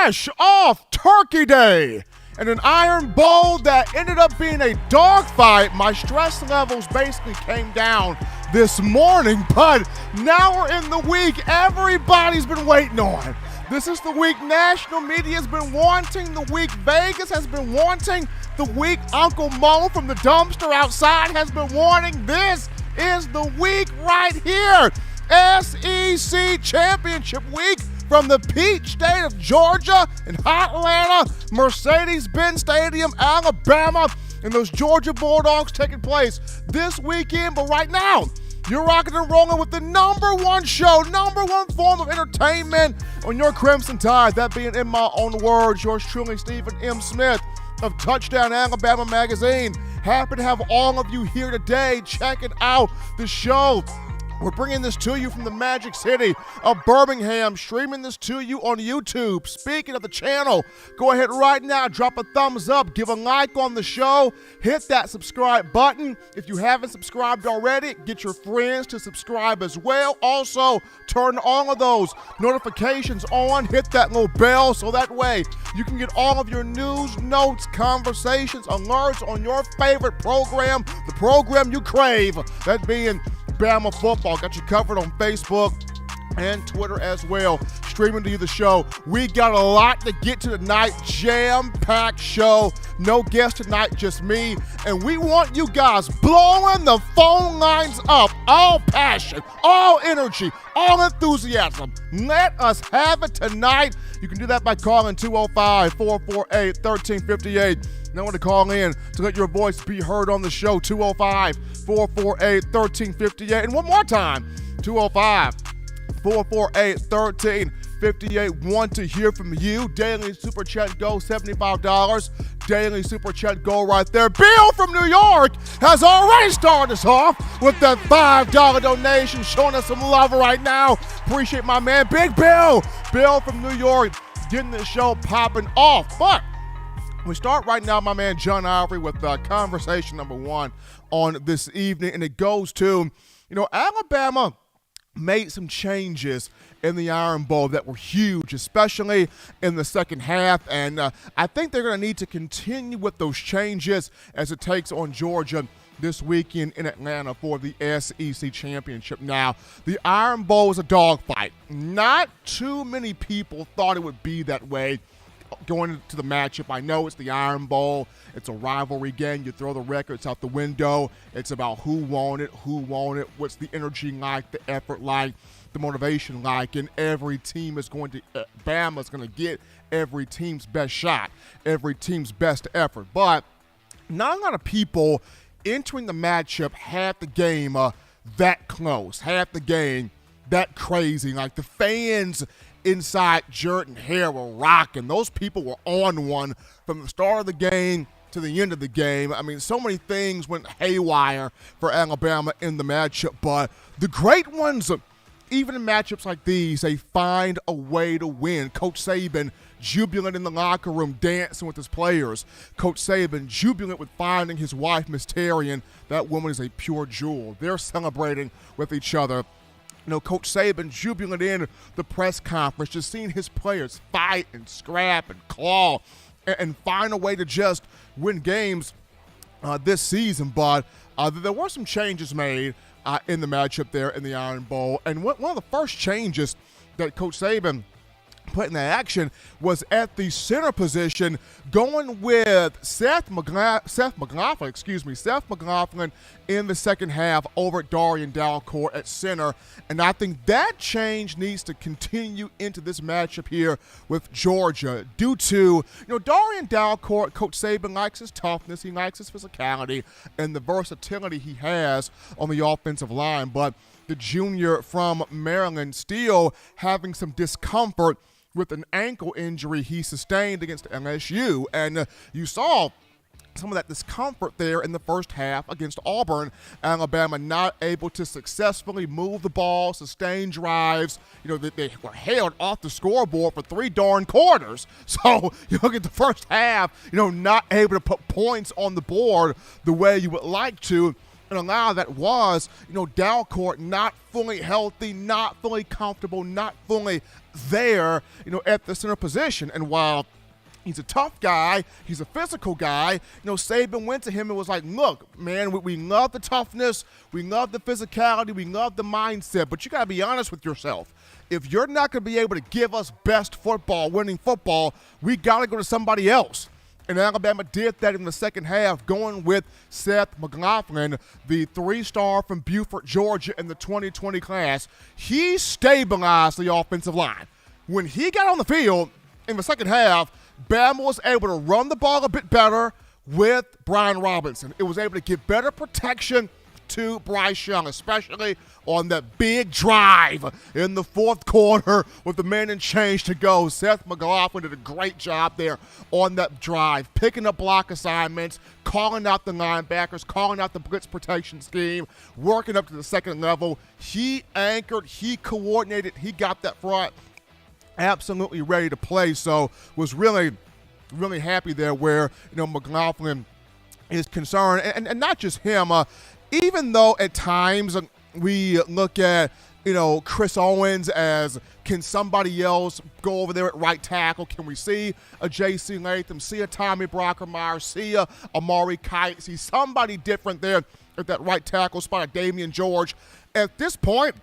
fresh off Turkey Day and an Iron Bowl that ended up being a dogfight. My stress levels basically came down this morning, but now we're in the week everybody's been waiting on. This is the week national media has been wanting, the week Vegas has been wanting, the week Uncle Mo from the dumpster outside has been wanting. This is the week right here. SEC Championship Week from the Peach State of Georgia in hot Atlanta, Mercedes-Benz Stadium, Alabama, and those Georgia Bulldogs taking place this weekend. But right now, you're rocking and rolling with the number one show, number one form of entertainment on your Crimson Tide. That being, in my own words, yours truly, Stephen M. Smith of Touchdown Alabama Magazine. Happy to have all of you here today checking out the show. We're bringing this to you from the Magic City of Birmingham, streaming this to you on YouTube. Speaking of the channel, go ahead right now, drop a thumbs up, give a like on the show, hit that subscribe button. If you haven't subscribed already, get your friends to subscribe as well. Also, turn all of those notifications on, hit that little bell so that way you can get all of your news, notes, conversations, alerts on your favorite program, the program you crave, that being Bama football. Got you covered on Facebook and Twitter as well. Streaming to you the show. We got a lot to get to tonight. Jam-packed show. No guest tonight, just me. And we want you guys blowing the phone lines up. All passion, all energy, all enthusiasm. Let us have it tonight. You can do that by calling 205-448-1358. Now to call in to let your voice be heard on the show, 205-448-1358. And one more time, 205-448-1358. Want to hear from you. Daily Super Chat Go, $75. Daily Super Chat Go right there. Bill from New York has already started us off with that $5 donation, showing us some love right now. Appreciate my man, Big Bill. Bill from New York getting the show popping off. But we start right now, my man John Ivory, with conversation number one on this evening, and it goes to, Alabama made some changes in the Iron Bowl that were huge, especially in the second half, and I think they're going to need to continue with those changes as it takes on Georgia this weekend in Atlanta for the SEC Championship. Now, the Iron Bowl is a dogfight. Not too many people thought it would be that way going into the matchup. I know it's the Iron Bowl. It's a rivalry game. You throw the records out the window. It's about who won it, what's the energy like, the effort like, the motivation like, and every team is going to, Bama's going to get every team's best shot, every team's best effort. But not a lot of people entering the matchup had the game that close, had the game that crazy. Like the fans inside Jordan Hare were rocking. Those people were on one from the start of the game to the end of the game. I mean, so many things went haywire for Alabama in the matchup, but the great ones, even in matchups like these, they find a way to win. Coach Saban jubilant in the locker room, dancing with his players. Coach Saban jubilant with finding his wife, Miss Terry, and that woman is a pure jewel. They're celebrating with each other. Coach Saban jubilant in the press conference, just seeing his players fight and scrap and claw and find a way to just win games this season. But there were some changes made in the matchup there in the Iron Bowl. And one of the first changes that Coach Saban put in that action was at the center position, going with Seth McLaughlin in the second half over at Darian Dalcourt at center. And I think that change needs to continue into this matchup here with Georgia due to, Darian Dalcourt, Coach Saban likes his toughness, he likes his physicality, and the versatility he has on the offensive line. But the junior from Maryland still having some discomfort with an ankle injury he sustained against LSU. And you saw some of that discomfort there in the first half against Auburn. Alabama not able to successfully move the ball, sustain drives. They were held off the scoreboard for 3 darn quarters. So you look at the first half, not able to put points on the board the way you would like to. And a lot of that was, Dalcourt not fully healthy, not fully comfortable, not fully there, at the center position. And while he's a tough guy, he's a physical guy, Saban went to him and was like, look, man, we love the toughness, we love the physicality, we love the mindset, but you got to be honest with yourself. If you're not going to be able to give us best football, winning football, we got to go to somebody else. And Alabama did that in the second half, going with Seth McLaughlin, the 3-star from Beaufort, Georgia in the 2020 class. He stabilized the offensive line. When he got on the field in the second half, Bama was able to run the ball a bit better with Brian Robinson. It was able to give better protection to Bryce Young, especially on that big drive in the fourth quarter with the minute and change to go. Seth McLaughlin did a great job there on that drive, picking up block assignments, calling out the linebackers, calling out the blitz protection scheme, working up to the second level. He anchored, he coordinated, he got that front absolutely ready to play. So was really, really happy there where, McLaughlin is concerned. And not just him, even though at times we look at, Chris Owens as, can somebody else go over there at right tackle? Can we see a J.C. Latham, see a Tommy Brockermeyer, see a Amari Kite, see somebody different there at that right tackle spot, Damian George? At this point,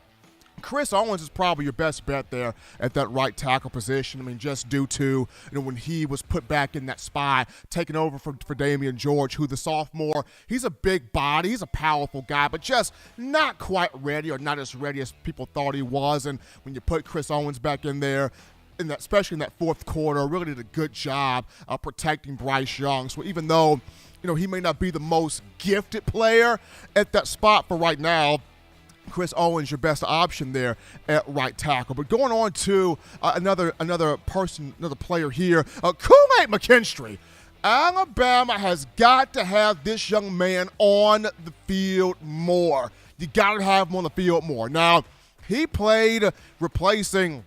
Chris Owens is probably your best bet there at that right tackle position. I mean, just due to, when he was put back in that spot, taking over for Damian George, who the sophomore, he's a big body, he's a powerful guy, but just not quite ready, or not as ready as people thought he was. And when you put Chris Owens back in there, especially in that fourth quarter, really did a good job of protecting Bryce Young. So even though, he may not be the most gifted player at that spot for right now, Chris Owens, your best option there at right tackle. But going on to another player here, Kool-Aid McKinstry. Alabama has got to have this young man on the field more. You got to have him on the field more. Now, he played replacing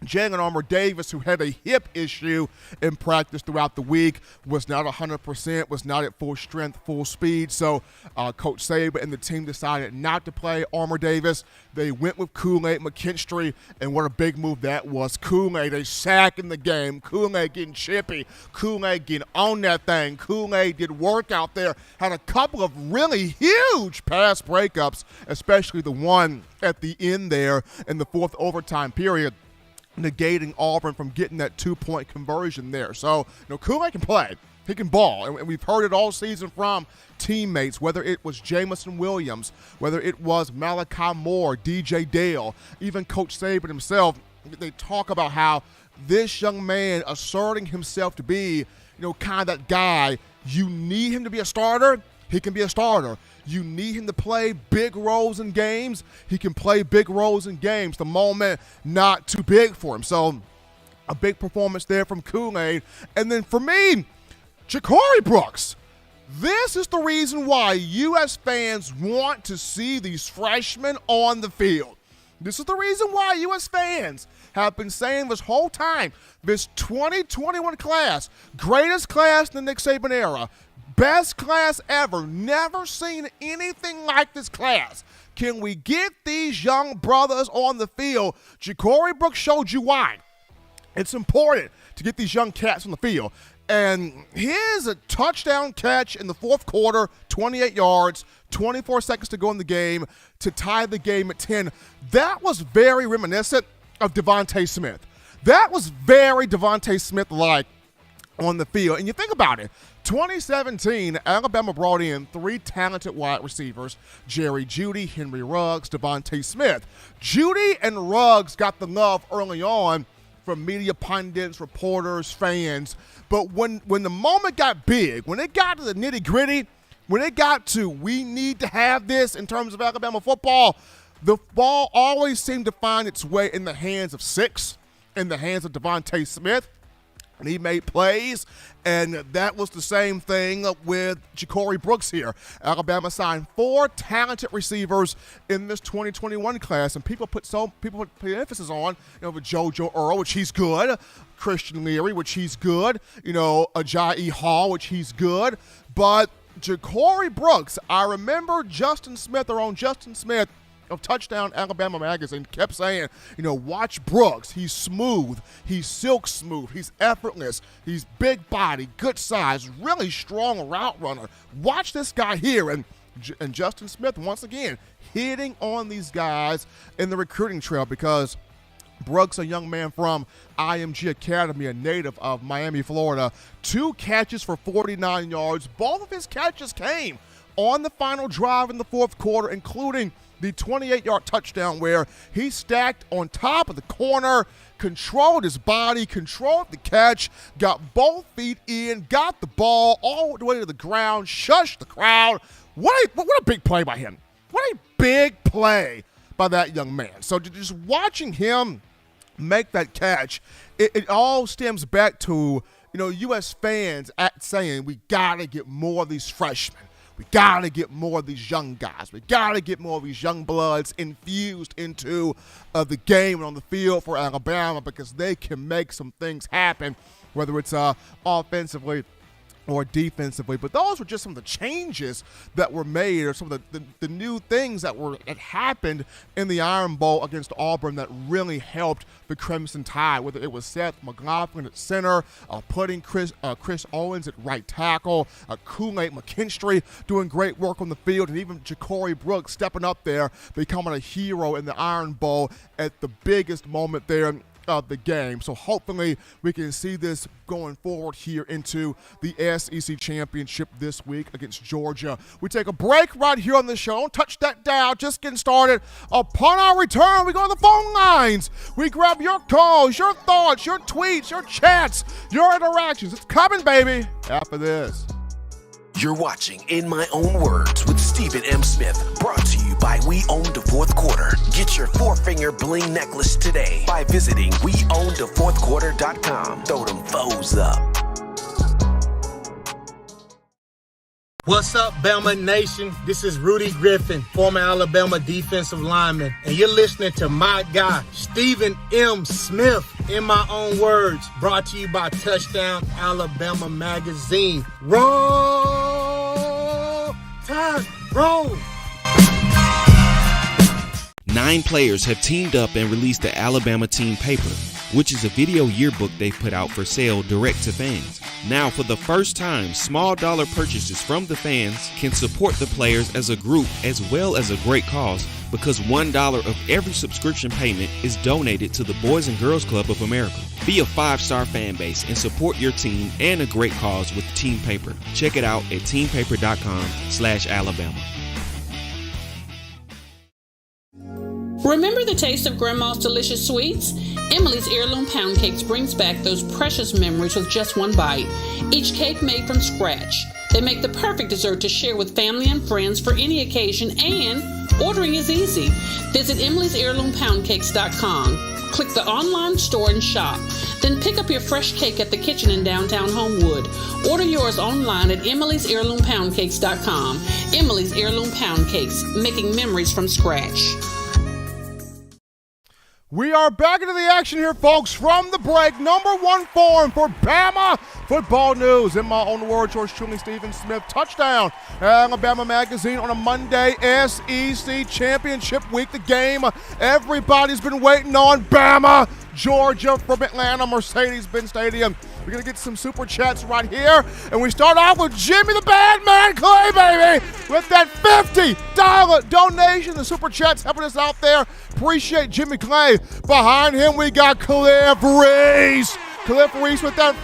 Jalen Armour-Davis, who had a hip issue in practice throughout the week, was not 100%, was not at full strength, full speed. So Coach Saban and the team decided not to play Armour-Davis. They went with Kool-Aid McKinstry, and what a big move that was. Kool-Aid, a sack in the game. Kool-Aid getting chippy. Kool-Aid getting on that thing. Kool-Aid did work out there. Had a couple of really huge pass breakups, especially the one at the end there in the fourth overtime period, negating Auburn from getting that 2-point conversion there. So, Kool-Aid can play. He can ball. And we've heard it all season from teammates, whether it was Jamison Williams, whether it was Malachi Moore, DJ Dale, even Coach Saban himself. They talk about how this young man asserting himself to be, kind of that guy. You need him to be a starter. He can be a starter. You need him to play big roles in games. He can play big roles in games. The moment not too big for him. So a big performance there from Kool-Aid. And then for me, Ja'Cory Brooks. This is the reason why U.S. fans want to see these freshmen on the field. This is the reason why U.S. fans have been saying this whole time, this 2021 class, greatest class in the Nick Saban era, best class ever, never seen anything like this class. Can we get these young brothers on the field? Ja'Cory Brooks showed you why. It's important to get these young cats on the field. And here's a touchdown catch in the fourth quarter, 28 yards, 24 seconds to go in the game to tie the game at 10. That was very reminiscent of Devontae Smith. That was very Devontae Smith-like on the field. And you think about it, 2017, Alabama brought in 3 talented wide receivers, Jerry Jeudy, Henry Ruggs, Devontae Smith. Jeudy and Ruggs got the love early on from media pundits, reporters, fans. But when the moment got big, when it got to the nitty-gritty, when it got to we need to have this in terms of Alabama football, the ball always seemed to find its way in the hands of 6, in the hands of Devontae Smith. And he made plays, and that was the same thing with Ja'Cory Brooks here. Alabama signed 4 talented receivers in this 2021 class, and people put emphasis on, with JoJo Earl, which he's good, Christian Leary, which he's good, Ajayi Hall, which he's good, but Ja'Cory Brooks, I remember Justin Smith of Touchdown Alabama Magazine kept saying, watch Brooks. He's smooth. He's silk smooth. He's effortless. He's big body, good size, really strong route runner. Watch this guy here. And Justin Smith, once again, hitting on these guys in the recruiting trail because Brooks, a young man from IMG Academy, a native of Miami, Florida, 2 catches for 49 yards. Both of his catches came on the final drive in the fourth quarter, including the 28-yard touchdown where he stacked on top of the corner, controlled his body, controlled the catch, got both feet in, got the ball all the way to the ground, shushed the crowd. What a big play by him. What a big play by that young man. So just watching him make that catch, it all stems back to, U.S. fans saying we got to get more of these freshmen. We got to get more of these young guys. We got to get more of these young bloods infused into the game and on the field for Alabama because they can make some things happen, whether it's offensively or defensively. But those were just some of the changes that were made or some of the new things that happened in the Iron Bowl against Auburn that really helped the Crimson Tide, whether it was Seth McLaughlin at center, putting Chris Owens at right tackle, Kool-Aid McKinstry doing great work on the field, and even Ja'Cory Brooks stepping up there, becoming a hero in the Iron Bowl at the biggest moment there of the game. So hopefully we can see this going forward here into the SEC Championship this week against Georgia. We take a break right here on the show. Touch that dial. Just getting started. Upon our return, we go to the phone lines. We grab your calls, your thoughts, your tweets, your chats, your interactions. It's coming, baby, after this. You're watching In My Own Words with Stephen M. Smith, brought to you by We Own the Fourth Quarter. Get your 4-finger bling necklace today by visiting weownthefourthquarter.com. Throw them foes up. What's up, Bama Nation? This is Rudy Griffin, former Alabama defensive lineman, and you're listening to my guy, Stephen M. Smith, In My Own Words, brought to you by Touchdown Alabama Magazine. Roll Tide, roll! 9 players have teamed up and released the Alabama Team Paper, which is a video yearbook they put out for sale direct to fans. Now, for the first time, small dollar purchases from the fans can support the players as a group as well as a great cause because $1 of every subscription payment is donated to the Boys and Girls Club of America. Be a 5-star fan base and support your team and a great cause with Team Paper. Check it out at teampaper.com/Alabama. Remember the taste of Grandma's delicious sweets? Emily's Heirloom Pound Cakes brings back those precious memories with just one bite. Each cake made from scratch. They make the perfect dessert to share with family and friends for any occasion, and ordering is easy. Visit emily'sheirloompoundcakes.com. Click the online store and shop. Then pick up your fresh cake at the kitchen in downtown Homewood. Order yours online at emily'sheirloompoundcakes.com. Emily's Heirloom Pound Cakes, making memories from scratch. We are back into the action here, folks, from the break. Number 1 forum for Bama football news. In my own words, yours truly, Stephen Smith. Touchdown Alabama Magazine on a Monday, SEC Championship week. The game everybody's been waiting on. Bama, Georgia, from Atlanta, Mercedes-Benz Stadium. We're going to get some super chats right here. And we start off with Jimmy the Bad Man Clay, baby, with that $50 donation. The super chats helping us out there. Appreciate Jimmy Clay. Behind him, we got Cliff Reese. Cliff Reese with that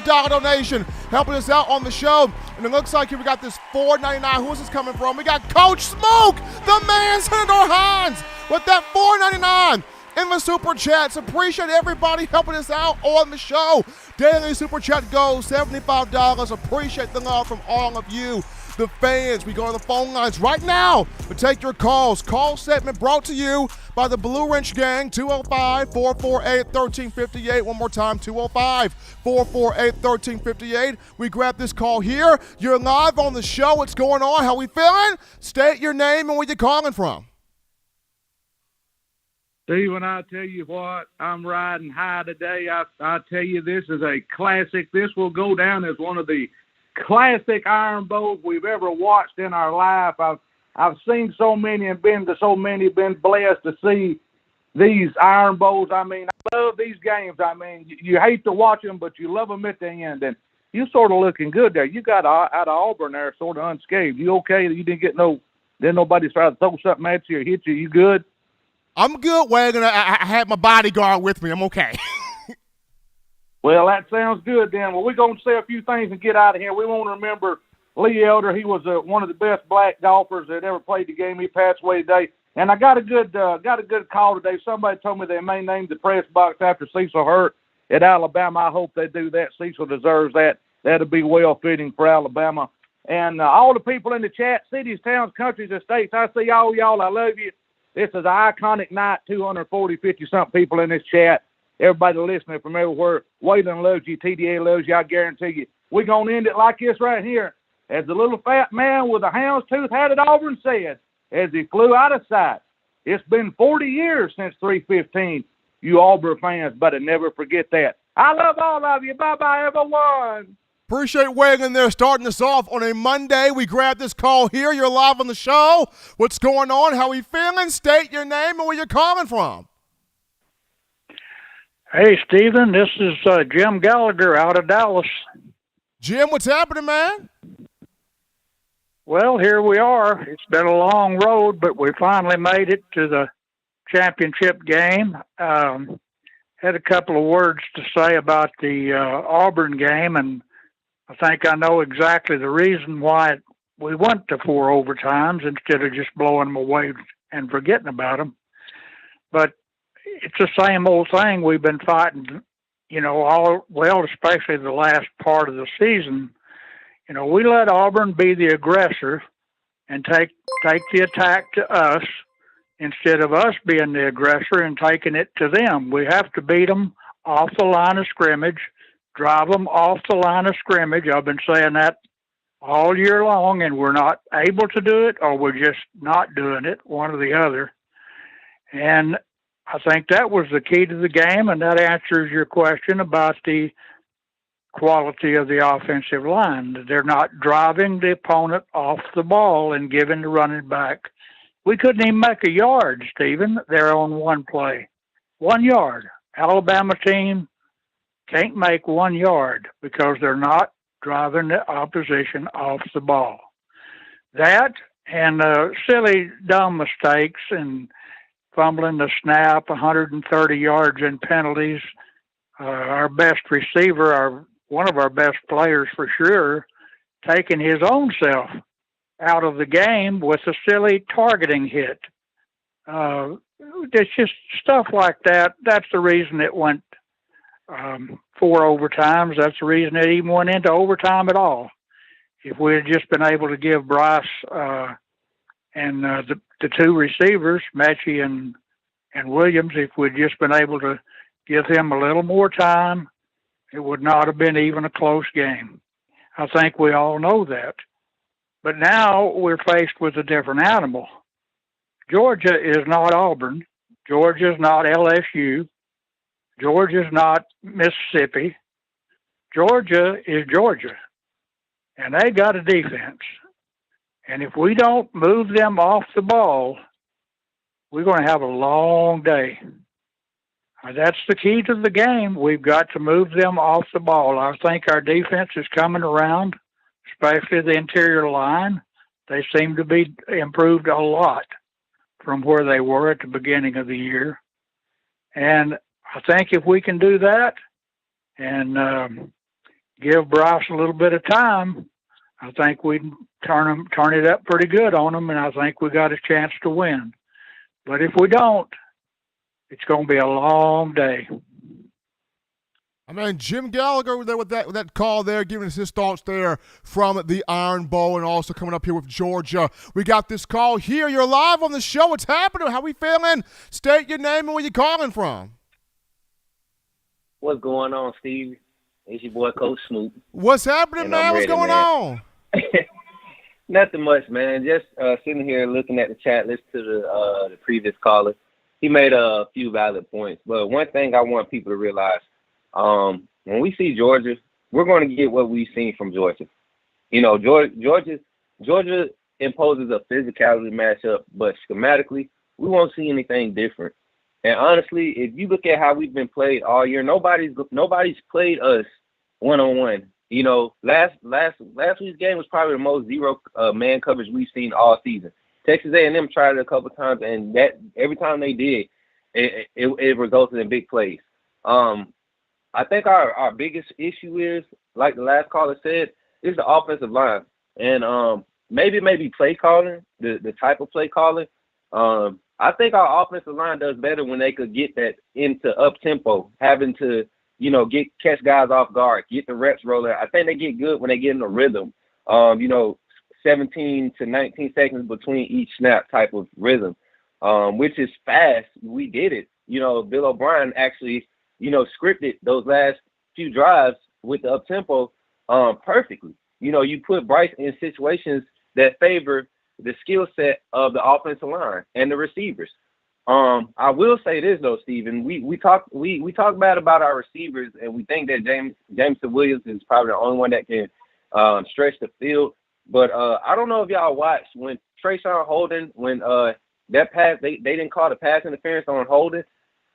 $5 donation helping us out on the show. And it looks like here we got this $4.99. Who is this coming from? We got Coach Smoke, the man, Senator Hines, with that $4.99. In the super chats. Appreciate everybody helping us out on the show. Daily super chat goes $75. Appreciate the love from all of you, the fans. We go to the phone lines right now to take your calls. Call segment brought to you by the Blue Wrench Gang, 205-448-1358. One more time, 205-448-1358. We grab this call here. You're live on the show. What's going on? How we feeling? State your name and where you're calling from. Steven, I tell you what, I'm riding high today. I tell you, this is a classic. This will go down as one of the classic Iron Bowls we've ever watched in our life. I've seen so many and been to so many, been blessed to see these Iron Bowls. I mean, I love these games. I mean, you hate to watch them, but you love them at the end. And you sort of looking good there. You got out of Auburn there sort of unscathed. You okay? You didn't get didn't nobody try to throw something at you or hit you? You good? I'm good, Wagon. I had my bodyguard with me. I'm okay. Well, that sounds good then. Well, we're going to say a few things and get out of here. We want to remember Lee Elder. He was one of the best black golfers that ever played the game. He passed away today. And I got a good call today. Somebody told me they may name the press box after Cecil Hurt at Alabama. I hope they do that. Cecil deserves that. That'll be well-fitting for Alabama. And all the people in the chat, cities, towns, countries, and states, I see all y'all. I love you. This is an iconic night, 240, 50-something people in this chat. Everybody listening from everywhere. Waylon loves you. TDA loves you. I guarantee you. We're going to end it like this right here. As the little fat man with a hound's tooth had at Auburn said, as he flew out of sight, it's been 40 years since 315. You Auburn fans better never forget that. I love all of you. Bye-bye, everyone. Appreciate Wagon there starting us off on a Monday. We grabbed this call here. You're live on the show. What's going on? How are you feeling? State your name and where you're calling from. Hey, Stephen. This is Jim Gallagher out of Dallas. Jim, what's happening, man? Well, here we are. It's been a long road, but we finally made it to the championship game. Had a couple of words to say about the Auburn game, and I think I know exactly the reason why we went to 4 overtimes instead of just blowing them away and forgetting about them. But it's the same old thing we've been fighting, especially the last part of the season. We let Auburn be the aggressor and take the attack to us instead of us being the aggressor and taking it to them. We have to beat them off the line of scrimmage, drive them off the line of scrimmage. I've been saying that all year long, and we're not able to do it, or we're just not doing it, one or the other. And I think that was the key to the game, and that answers your question about the quality of the offensive line. They're not driving the opponent off the ball and giving the running back. We couldn't even make a yard, Stephen. They're on one play. 1 yard. Alabama team can't make 1 yard because they're not driving the opposition off the ball. That and silly, dumb mistakes and fumbling the snap, 130 yards in penalties. Our best receiver, one of our best players for sure, taking his own self out of the game with a silly targeting hit. It's just stuff like that. That's the reason it went 4 overtimes. That's the reason it even went into overtime at all. If we had just been able to give Bryce and the 2 receivers, Mechie and Williams, if we'd just been able to give him a little more time, it would not have been even a close game. I think we all know that. But now we're faced with a different animal. Georgia is not Auburn. Georgia is not LSU. Georgia is not Mississippi. Georgia is Georgia. And they got a defense. And if we don't move them off the ball, we're going to have a long day. That's the key to the game. We've got to move them off the ball. I think our defense is coming around, especially the interior line. They seem to be improved a lot from where they were at the beginning of the year. And I think if we can do that and give Bryce a little bit of time, I think we can turn it up pretty good on them, and I think we got a chance to win. But if we don't, it's going to be a long day. I mean, Jim Gallagher there with that call there, giving us his thoughts there from the Iron Bowl, and also coming up here with Georgia. We got this call here. You're live on the show. What's happening? How we feeling? State your name and where you calling from. What's going on, Steve? It's your boy, Coach Smoot. What's happening, And man? What's going on? Nothing much, man. Just sitting here looking at the chat, listening to the previous caller. He made a few valid points. But one thing I want people to realize, when we see Georgia, we're going to get what we've seen from Georgia. You know, Georgia imposes a physicality matchup, but schematically, we won't see anything different. And honestly, if you look at how we've been played all year, nobody's played us one-on-one. You know, last week's game was probably the most zero man coverage we've seen all season. Texas A&M tried it a couple times, and that every time they did, it resulted in big plays. I think our biggest issue is, like the last caller said, is the offensive line. And maybe play calling, the type of play calling. I think our offensive line does better when they could get that into up-tempo, having to, you know, catch guys off guard, get the reps rolling. I think they get good when they get in a rhythm, 17 to 19 seconds between each snap type of rhythm, which is fast. We did it. You know, Bill O'Brien actually, you know, scripted those last few drives with the up-tempo perfectly. You know, you put Bryce in situations that favor the skill set of the offensive line and the receivers. I will say this though, Steven. We talk bad about our receivers, and we think that Jameson Williams is probably the only one that can stretch the field. But I don't know if y'all watched when Trayshawn Holden, when that pass, they didn't call the pass interference on Holden.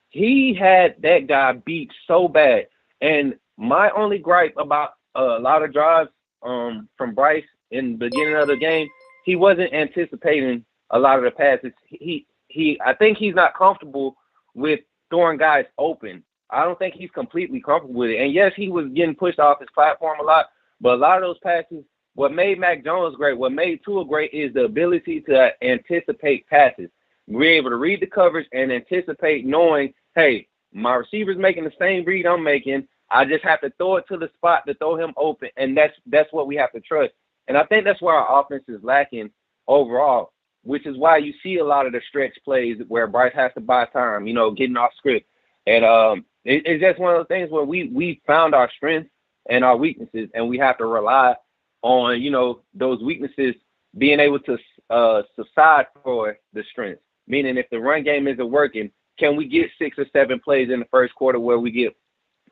He had that guy beat so bad. And my only gripe about a lot of drives from Bryce in the beginning of the game, he wasn't anticipating a lot of the passes. I think he's not comfortable with throwing guys open. I don't think he's completely comfortable with it. And yes, he was getting pushed off his platform a lot, but a lot of those passes, what made Mac Jones great, what made Tua great is the ability to anticipate passes. We're able to read the coverage and anticipate, knowing, hey, my receiver's making the same read I'm making. I just have to throw it to the spot to throw him open, and that's what we have to trust. And I think that's where our offense is lacking overall, which is why you see a lot of the stretch plays where Bryce has to buy time, you know, getting off script. And it's just one of those things where we found our strengths and our weaknesses, and we have to rely on, you know, those weaknesses being able to subside for the strengths. Meaning if the run game isn't working, can we get 6 or 7 plays in the first quarter where we get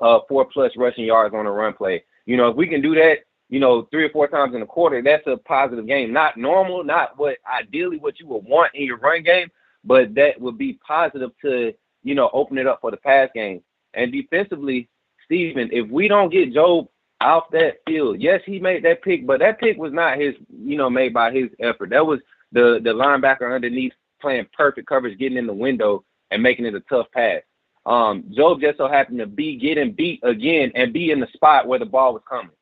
4+ rushing yards on a run play? You know, if we can do that, you know, 3 or 4 times in a quarter, that's a positive game. Not normal, not what ideally what you would want in your run game, but that would be positive to, you know, open it up for the pass game. And defensively, Steven, if we don't get Job off that field, yes, he made that pick, but that pick was not his, you know, made by his effort. That was the linebacker underneath playing perfect coverage, getting in the window and making it a tough pass. Job just so happened to be getting beat again and be in the spot where the ball was coming.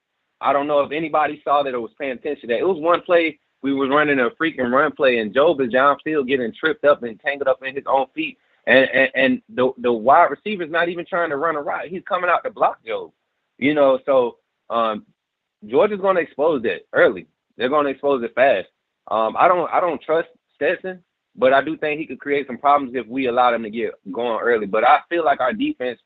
I don't know if anybody saw that or was paying attention to that. It was one play, we were running a freaking run play, and Job is downfield getting tripped up and tangled up in his own feet. And the wide receiver's not even trying to run a route. He's coming out to block Job. You know, so Georgia's going to expose that early. They're going to expose it fast. I don't trust Stetson, but I do think he could create some problems if we allow him to get going early. But I feel like our defense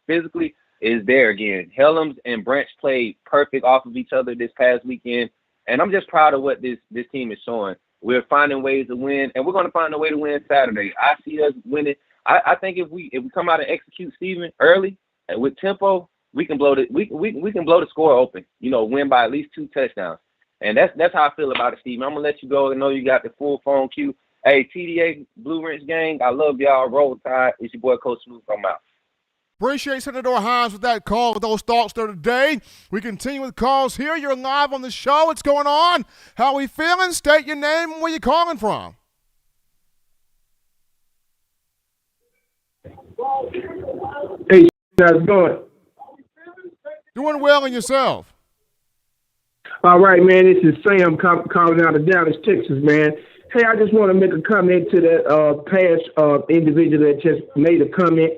physically is there again. Helms and Branch played perfect off of each other this past weekend, and I'm just proud of what this team is showing. We're finding ways to win, and we're going to find a way to win Saturday. I see us winning. I think if we come out and execute Steven early and with tempo, we can blow the score open. You know, win by at least 2 touchdowns, and that's how I feel about it, Steven. I'm gonna let you go. I know you got the full phone queue. Hey, TDA Blue Ridge gang, I love y'all. Roll Tide. It's your boy Coach Smooth. I'm out. Appreciate Senator Hines with that call, with those thoughts there today. We continue with calls here. You're live on the show. What's going on? How we feeling? State your name and where you calling from. Hey, how's it going? Doing well, and yourself? All right, man. This is Sam calling out of Dallas, Texas, man. Hey, I just want to make a comment to that past individual that just made a comment.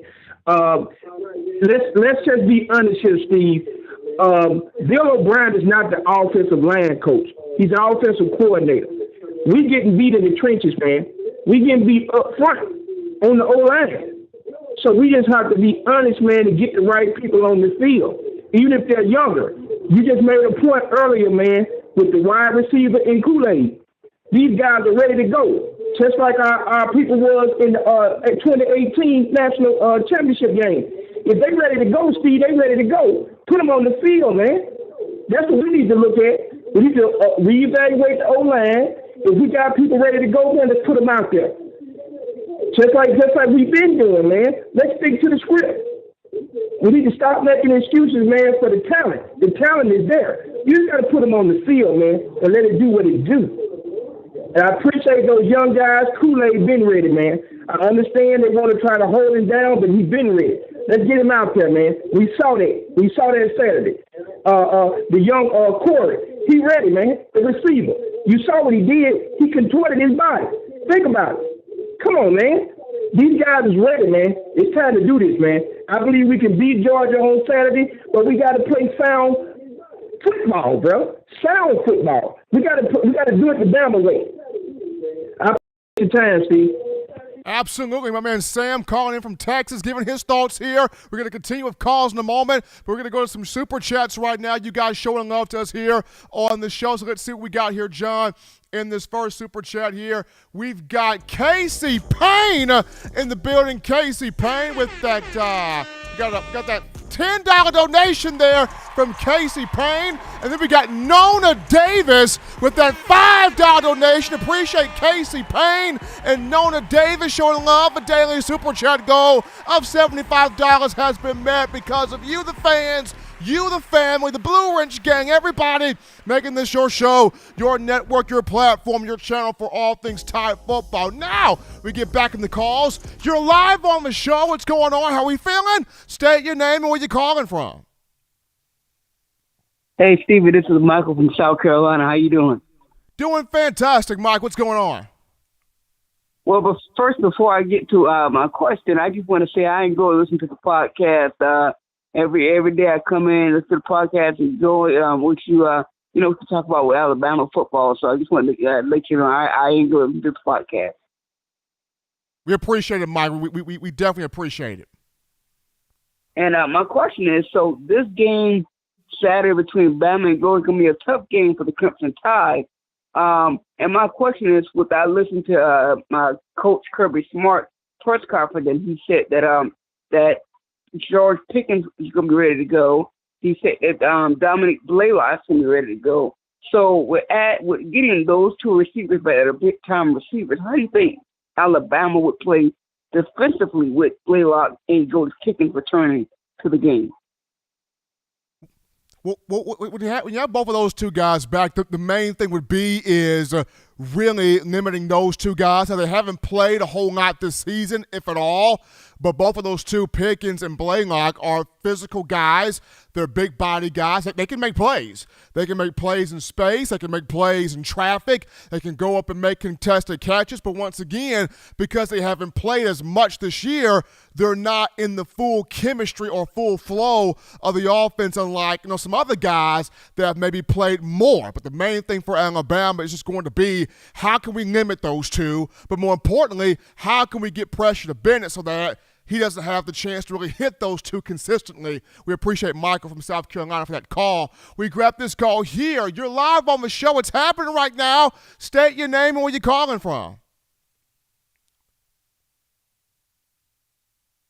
Let's just be honest here, Steve. Bill O'Brien is not the offensive line coach. He's the offensive coordinator. We getting beat in the trenches, man. We getting beat up front on the O-line. So we just have to be honest, man, and get the right people on the field, even if they're younger. You just made a point earlier, man, with the wide receiver and Kool-Aid. These guys are ready to go, just like our people was in the 2018 National Championship game. If they ready to go, Steve, they ready to go. Put them on the field, man. That's what we need to look at. We need to reevaluate the O-line If we got people ready to go, man, let's put them out there. Just like we've been doing, man. Let's stick to the script. We need to stop making excuses, man, for the talent. The talent is there. You just got to put them on the field, man, and let it do what it do. And I appreciate those young guys. Kool-Aid been ready, man. I understand they want to try to hold him down, but he's been ready. Let's get him out there, man. We saw that. We saw that Saturday. The young Corey, he ready, man. The receiver. You saw what he did. He contorted his body. Think about it. Come on, man. These guys is ready, man. It's time to do this, man. I believe we can beat Georgia on Saturday, but we got to play sound football, bro. Sound football. We got to do it the Bama way. I appreciate your time, Steve. Absolutely. My man Sam calling in from Texas, giving his thoughts here. We're going to continue with calls in a moment, but we're going to go to some super chats right now. You guys showing love to us here on the show. So let's see what we got here, John, in this first super chat here. We've got Casey Payne in the building. Casey Payne with that, got that $10 donation there from Casey Payne. And then we got Nona Davis with that $5 donation. Appreciate Casey Payne and Nona Davis showing love. A daily super chat goal of $75 has been met because of you, the fans, you, the family, the Blue Wrench Gang, everybody making this your show, your network, your platform, your channel for all things Tide football. Now we get back in the calls. You're live on the show. What's going on? How are we feeling? State your name and where you calling from. Hey, Stevie, this is Michael from South Carolina. How you doing? Doing fantastic, Mike. What's going on? Well, but first, before I get to my question, I just want to say I enjoy listening to the podcast. Every day I come in, listen to the podcast, enjoy what you to talk about with Alabama football. So I just wanted to let you know I enjoy listening to the podcast. We appreciate it, Mike. We definitely appreciate it. And my question is, so this game Saturday between Bama and Georgia is going to be a tough game for the Crimson Tide. And my question is, with I listened to my coach Kirby Smart press conference, and he said that George Pickens is going to be ready to go. He said that Dominic Blaylock is going to be ready to go. So with getting those two receivers that are big-time receivers, how do you think Alabama would play defensively with Blaylock and George Pickens returning to the game? Well, when you have both of those two guys back, the main thing would be is really limiting those two guys. Now, they haven't played a whole lot this season, if at all, but both of those two, Pickens and Blaylock, are physical guys. They're big body guys. They can make plays. They can make plays in space. They can make plays in traffic. They can go up and make contested catches. But once again, because they haven't played as much this year, they're not in the full chemistry or full flow of the offense, unlike some other guys that have maybe played more. But the main thing for Alabama is just going to be, how can we limit those two? But more importantly, how can we get pressure to Bennett so that he doesn't have the chance to really hit those two consistently? We appreciate Michael from South Carolina for that call. We grab this call here. You're live on the show. It's happening right now. State your name and where you're calling from.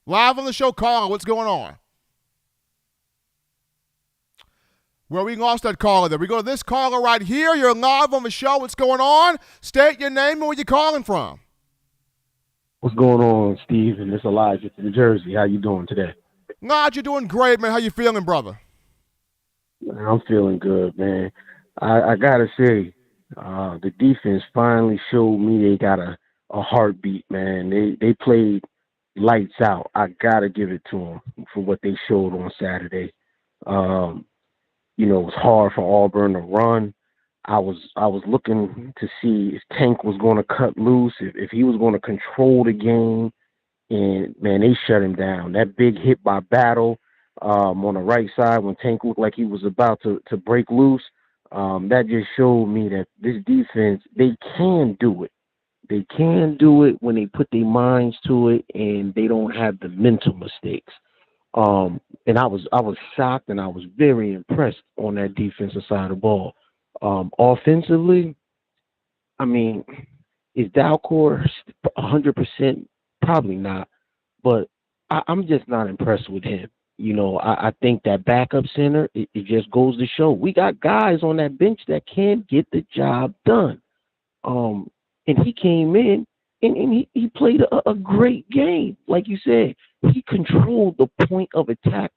Live on the show, caller. What's going on? Well, we lost that caller there. We go to this caller right here. You're live on the show. What's going on? State your name and where you're calling from. What's going on, Steve? And it's Elijah from Jersey. How you doing today? Elijah, doing great, man. How you feeling, brother? I'm feeling good, man. I gotta say, the defense finally showed me they got a heartbeat, man. They played lights out. I gotta give it to them for what they showed on Saturday. It was hard for Auburn to run. I was looking to see if Tank was going to cut loose, if he was going to control the game, and man, they shut him down. That big hit by Battle on the right side when Tank looked like he was about to break loose, that just showed me that this defense, they can do it. They can do it when they put their minds to it and they don't have the mental mistakes. And I was shocked and I was very impressed on that defensive side of the ball. Offensively, I mean, is Dalcourt 100%? Probably not, but I'm just not impressed with him. I think that backup center, it just goes to show we got guys on that bench that can get the job done. And he came in and he played a great game. Like you said, he controlled the point of attack.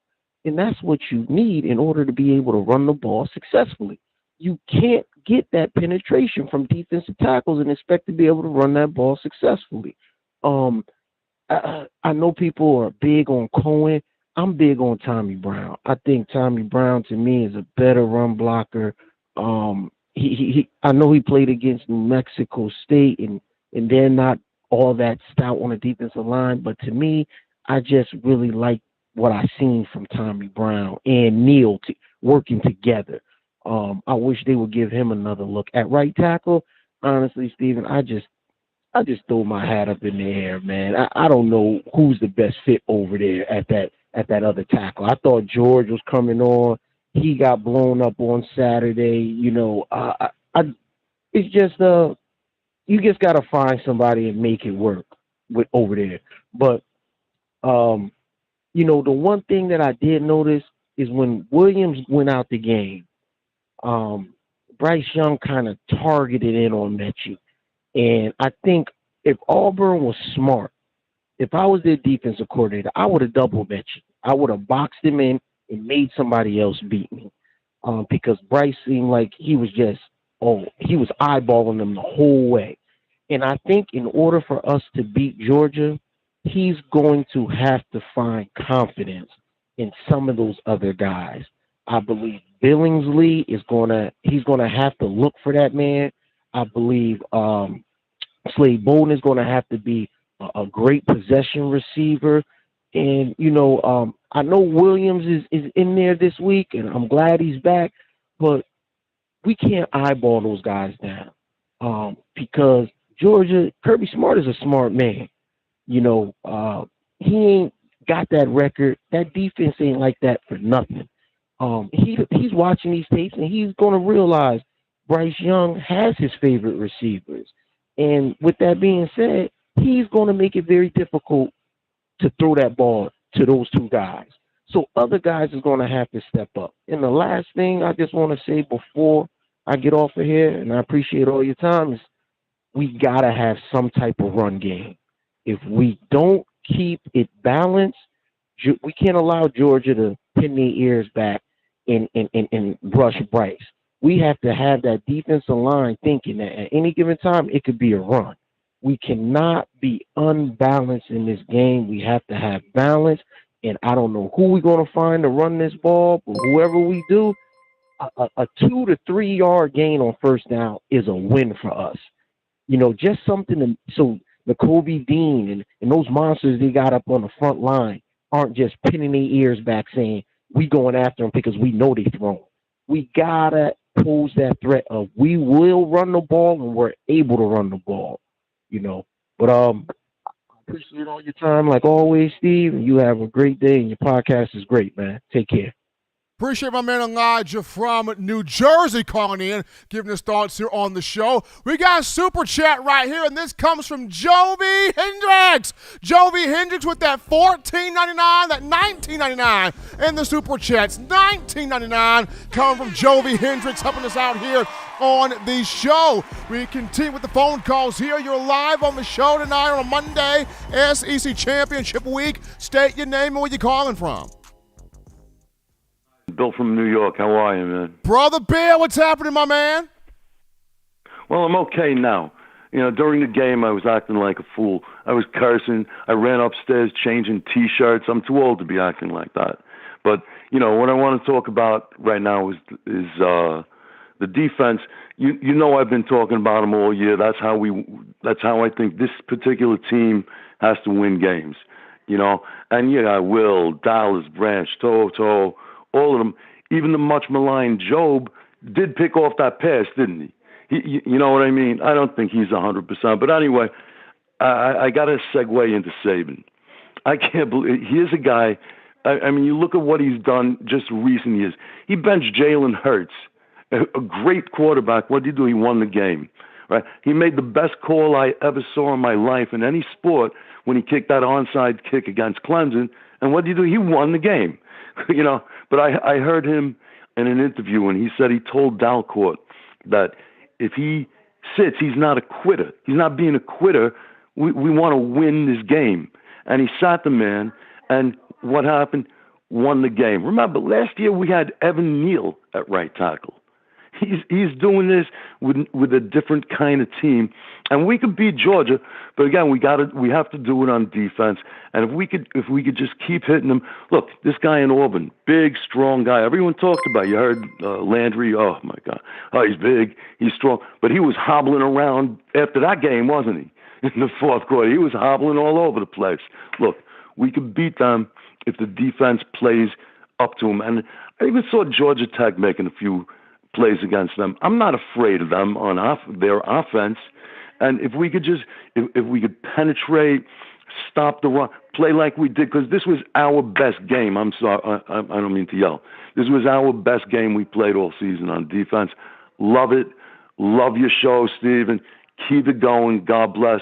And that's what you need in order to be able to run the ball successfully. You can't get that penetration from defensive tackles and expect to be able to run that ball successfully. I know people are big on Cohen. I'm big on Tommy Brown. I think Tommy Brown to me is a better run blocker. I know he played against New Mexico State, and they're not all that stout on the defensive line. But to me, I just really like what I seen from Tommy Brown and Neal working together. I wish they would give him another look at right tackle. Honestly, Steven, I just throw my hat up in the air, man. I don't know who's the best fit over there at that other tackle. I thought George was coming on. He got blown up on Saturday. You know, it's just you just got to find somebody and make it work with over there. But you know, the one thing that I did notice is when Williams went out the game, Bryce Young kind of targeted in on Mechie. And I think if Auburn was smart, if I was their defensive coordinator, I would have doubled Mechie. I would have boxed him in and made somebody else beat me. Because Bryce seemed like he was eyeballing them the whole way. And I think in order for us to beat Georgia, he's going to have to find confidence in some of those other guys. I believe Billingsley he's gonna have to look for that man. I believe Slade Bolden is gonna have to be a great possession receiver. And, you know, I know Williams is in there this week, and I'm glad he's back, but we can't eyeball those guys down because Georgia, Kirby Smart is a smart man. You know, he ain't got that record. That defense ain't like that for nothing. He's watching these tapes, and he's going to realize Bryce Young has his favorite receivers. And with that being said, he's going to make it very difficult to throw that ball to those two guys. So other guys are going to have to step up. And the last thing I just want to say before I get off of here, and I appreciate all your time, is we got to have some type of run game. If we don't keep it balanced, we can't allow Georgia to pin their ears back and rush Bryce. We have to have that defensive line thinking that at any given time it could be a run. We cannot be unbalanced in this game. We have to have balance. And I don't know who we're going to find to run this ball, but whoever we do, a 2 to 3 yard gain on first down is a win for us. You know, just something so the Kobe Dean and those monsters they got up on the front line aren't just pinning their ears back saying, we going after them because we know they thrown. We got to pose that threat of we will run the ball and we're able to run the ball, you know. But I appreciate all your time like always, Steve, and you have a great day and your podcast is great, man. Take care. Appreciate my man Elijah from New Jersey calling in, giving his thoughts here on the show. We got a super chat right here, and this comes from Jovi Hendricks. Jovi Hendricks with that $14.99, that $19.99 in the super chats. $19.99 coming from Jovi Hendricks, helping us out here on the show. We continue with the phone calls here. You're live on the show tonight on a Monday, SEC Championship Week. State your name and where you're calling from. Bill from New York. How are you, man? Brother Bill, what's happening, my man? Well, I'm okay now. You know, during the game, I was acting like a fool. I was cursing. I ran upstairs changing T-shirts. I'm too old to be acting like that. But, you know, what I want to talk about right now is the defense. You know I've been talking about them all year. That's how I think this particular team has to win games. You know, and you got Will, Dallas, Branch, Toto, all of them, even the much maligned Job, did pick off that pass, didn't he? You know what I mean? I don't think he's 100%. But anyway, I got to segue into Saban. I can't believe here's a guy. I mean, you look at what he's done just recent years. He benched Jalen Hurts, a great quarterback. What did he do? He won the game. Right? He made the best call I ever saw in my life in any sport when he kicked that onside kick against Clemson. And what did he do? He won the game. You know, but I heard him in an interview and he said he told Dalcourt that if he sits, he's not a quitter. He's not being a quitter. We want to win this game. And he sat the man, and what happened? Won the game. Remember, last year we had Evan Neal at right tackle. He's doing this with a different kind of team, and we could beat Georgia. But again, we have to do it on defense. And if we could just keep hitting them. Look, this guy in Auburn, big, strong guy. Everyone talked about. You heard Landry. Oh my God. Oh, he's big. He's strong. But he was hobbling around after that game, wasn't he? In the fourth quarter, he was hobbling all over the place. Look, we could beat them if the defense plays up to them. And I even saw Georgia Tech making a few plays against them. I'm not afraid of them on their offense. And if we could just, if we could penetrate, stop the run, play like we did, because this was our best game. I'm sorry, I don't mean to yell. This was our best game we played all season on defense. Love it. Love your show, Steven. Keep it going. God bless.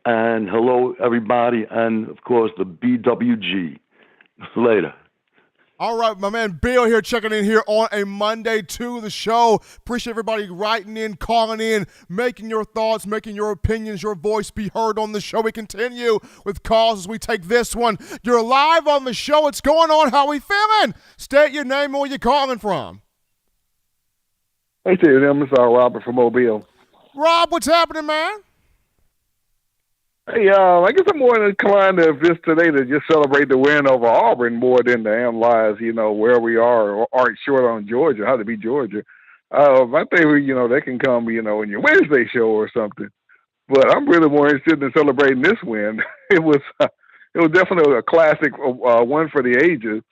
And hello, everybody. And, of course, the BWG. Later. All right, my man Bill here checking in here on a Monday to the show. Appreciate everybody writing in, calling in, making your thoughts, making your opinions, your voice be heard on the show. We continue with calls as we take this one. You're live on the show. What's going on? How we feeling? State your name and where you calling from. Hey, Tim. This is Robert from Mobile. Rob, what's happening, man? Hey, I guess I'm more inclined to just today to just celebrate the win over Auburn more than to analyze, where we are or aren't short on Georgia, how to beat Georgia. I think, they can come, in your Wednesday show or something. But I'm really more interested in celebrating this win. It was definitely a classic one for the ages.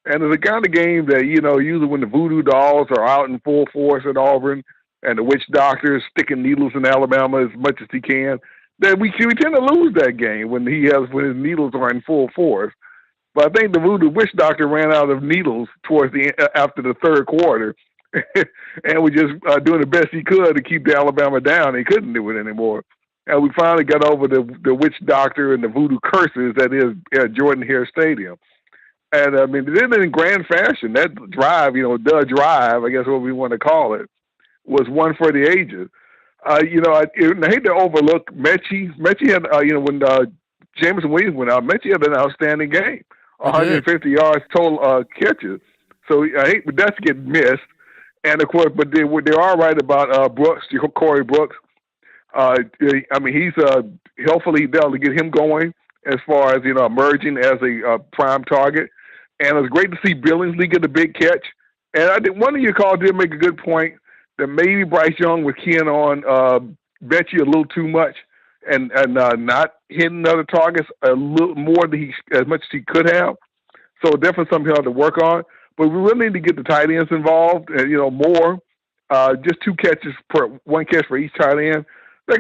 And it's the kind of game that, usually when the voodoo dolls are out in full force at Auburn and the witch doctor is sticking needles in Alabama as much as he can, that we tend to lose that game when his needles are in full force. But I think the voodoo witch doctor ran out of needles after the third quarter, and was just doing the best he could to keep the Alabama down. He couldn't do it anymore, and we finally got over the witch doctor and the voodoo curses that is Jordan Hare Stadium. And I mean, then in grand fashion, that drive, the drive, I guess what we want to call it, was one for the ages. I hate to overlook Mechie. Mechie had, when Jameson Williams went out, Mechie had an outstanding game, 150 yards total catches. So I hate for that to get missed. And of course, but they are right about Brooks, Corey Brooks. He's hopefully they'll get him going as far as emerging as a prime target. And it was great to see Billingsley get a big catch. And I think one of your calls did make a good point that maybe Bryce Young was keying on Mechie a little too much and not hitting other targets a little more than as much as he could have. So definitely something he'll have to work on. But we really need to get the tight ends involved, more. Just one catch for each tight end. We're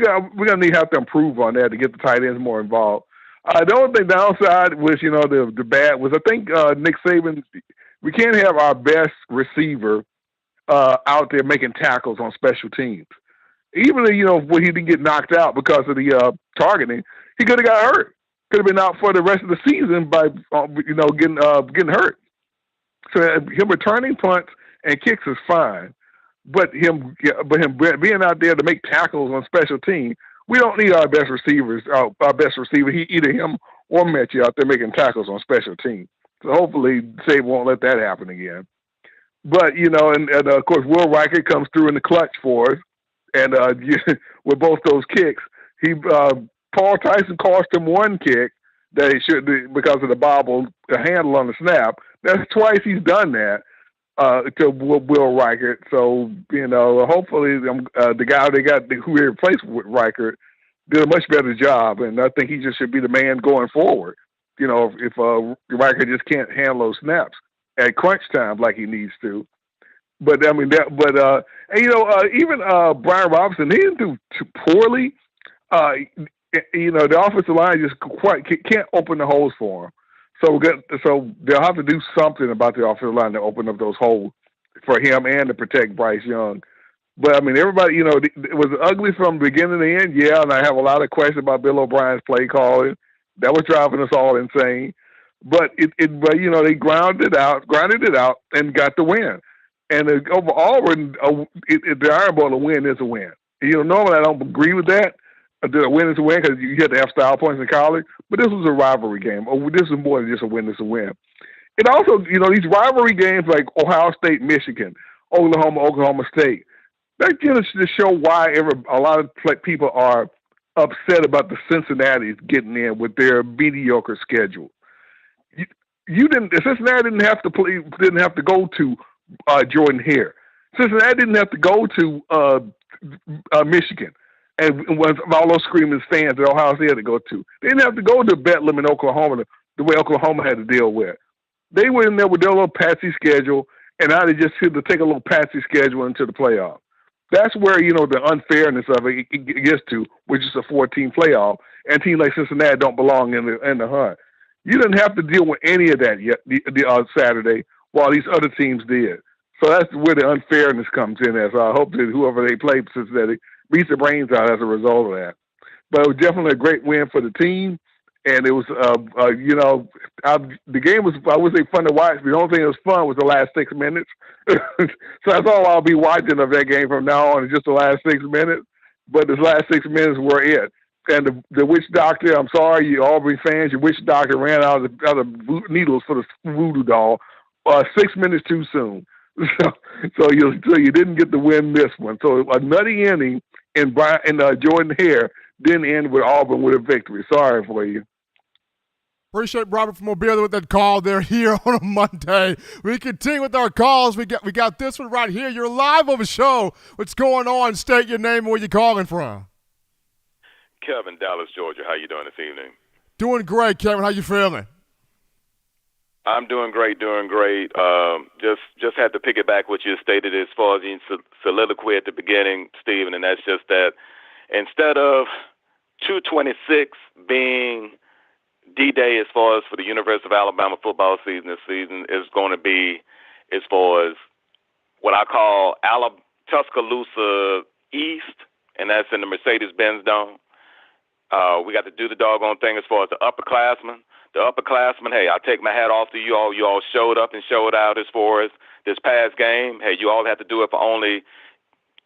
gonna have to improve on that to get the tight ends more involved. The only thing downside was, the bad was I think Nick Saban. We can't have our best receiver out there making tackles on special teams. Even when he didn't get knocked out because of the targeting, he could have got hurt. Could have been out for the rest of the season by getting hurt. So him returning punts and kicks is fine, but him being out there to make tackles on special teams, we don't need our best receivers. Our best receiver, either him or Mechie out there making tackles on special teams. So hopefully, Saban won't let that happen again. But and of course, Will Reichert comes through in the clutch for us, and with both those kicks, Paul Tyson cost him one kick that he should because of the bobble, the handle on the snap. That's twice he's done that to Will Reichert. So hopefully the guy they got who he replaced with Reichert did a much better job, and I think he just should be the man going forward. If Reichert just can't handle those snaps at crunch time like he needs to. But I mean even Brian Robinson, he didn't do too poorly. The offensive line just can't open the holes for him. So they'll have to do something about the offensive line to open up those holes for him and to protect Bryce Young. But I mean, everybody, it was ugly from beginning to end. Yeah, and I have a lot of questions about Bill O'Brien's play calling. That was driving us all insane. But they grounded it out, and got the win. And overall, the Iron Bowl win is a win. Normally I don't agree with that. A win is a win because you have to have style points in college. But this was a rivalry game. This is more than just a win. It's a win. It also, these rivalry games like Ohio State, Michigan, Oklahoma State, that just to show why a lot of people are upset about the Cincinnati's getting in with their mediocre schedule. Cincinnati didn't have to go to Jordan Hare. Cincinnati didn't have to go to Michigan and was all those screaming fans that Ohio State had to go to. They didn't have to go to Bedlam in Oklahoma the way Oklahoma had to deal with. They were in there with their little patsy schedule, and now they just had to take a little patsy schedule into the playoff. That's where, the unfairness of it gets to, which is a 14 playoff, and teams like Cincinnati don't belong in the hunt. You didn't have to deal with any of that yet Saturday, while these other teams did. So that's where the unfairness comes in. So I hope that whoever they play Cincinnati beats their brains out as a result of that. But it was definitely a great win for the team. And it was, the game was, I would say, fun to watch. But the only thing that was fun was the last 6 minutes. So that's all I'll be watching of that game from now on, is just the last 6 minutes. But the last 6 minutes were it. And the witch doctor, I'm sorry, you Auburn fans, your witch doctor ran out of needles for the voodoo doll 6 minutes too soon. So you didn't get to win this one. So a nutty inning in Jordan Hare didn't end with Auburn with a victory. Sorry for you. Appreciate Robert from Mobile with that call there here on a Monday. We continue with our calls. We got this one right here. You're live on the show. What's going on? State your name and where you calling from. Kevin, Dallas, Georgia. How you doing this evening? Doing great, Kevin. How you feeling? I'm doing great. Just had to piggyback what you stated as far as the soliloquy at the beginning, Stephen, and that's just that instead of 226 being D-Day as far as for the University of Alabama football season this season is going to be as far as what I call Tuscaloosa East, and that's in the Mercedes-Benz Dome. We got to do the doggone thing as far as the upperclassmen. The upperclassmen, hey, I take my hat off to you all. You all showed up and showed out as far as this past game. Hey, you all have to do it for only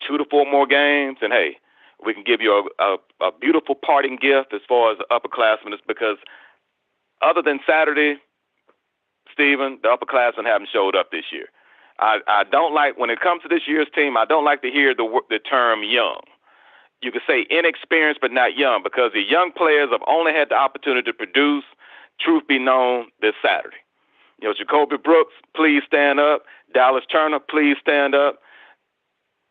2 to 4 more games, and hey, we can give you a beautiful parting gift as far as the upperclassmen is because other than Saturday, Stephen, the upperclassmen haven't showed up this year. I don't like, when it comes to this year's team, I don't like to hear the term young. You could say inexperienced but not young because the young players have only had the opportunity to produce, truth be known, this Saturday. Jacoby Brooks, please stand up. Dallas Turner, please stand up.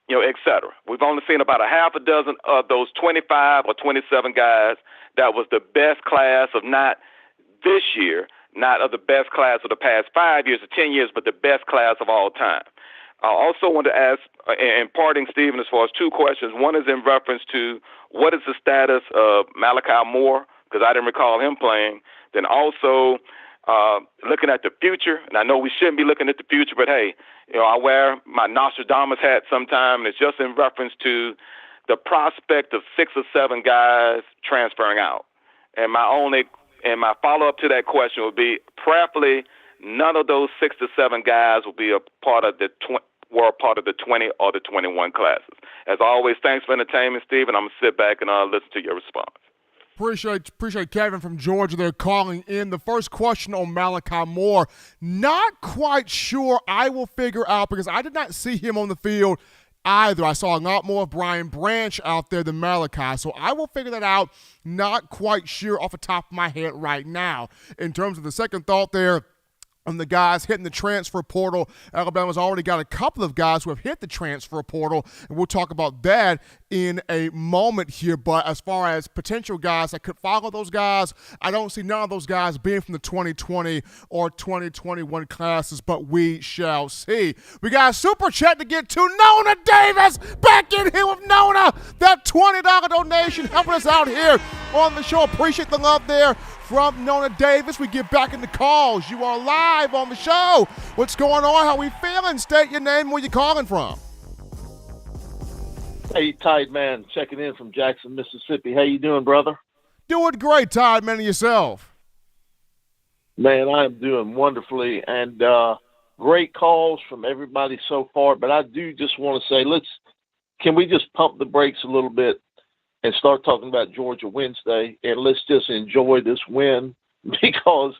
Et cetera. We've only seen about a half a dozen of those 25 or 27 guys that was the best class of not this year, not of the best class of the past 5 years or 10 years, but the best class of all time. I also want to ask, in parting, Stephen, as far as 2 questions. One is in reference to what is the status of Malachi Moore, because I didn't recall him playing. Then also looking at the future, and I know we shouldn't be looking at the future, but hey, I wear my Nostradamus hat sometime, and it's just in reference to the prospect of 6 or 7 guys transferring out. And my follow-up to that question would be, prayerfully, none of those 6 to 7 guys will be a part of the 20 or the 21 classes. As always, thanks for entertainment, Steve, and I'm going to sit back and listen to your response. Appreciate Kevin from Georgia there calling in. The first question on Malachi Moore, not quite sure. I will figure out because I did not see him on the field either. I saw a lot more of Brian Branch out there than Malachi, so I will figure that out. Not quite sure off the top of my head right now. In terms of the second thought there, on the guys hitting the transfer portal, Alabama's already got a couple of guys who have hit the transfer portal, and we'll talk about that in a moment here. But as far as potential guys that could follow those guys, I don't see none of those guys being from the 2020 or 2021 classes, but we shall see. We got a super chat to get to. Nona Davis back in here with Nona. That $20 donation helping us out here on the show. Appreciate the love there from Nona Davis. We get back into calls. You are live on the show. What's going on? How we feeling? State your name. Where you calling from? Hey, Tide Man, checking in from Jackson, Mississippi. How you doing, brother? Doing great, Tide Man, and yourself? Man, I am doing wonderfully, and great calls from everybody so far. But I do just want to say, can we just pump the brakes a little bit and start talking about Georgia Wednesday, and let's just enjoy this win, because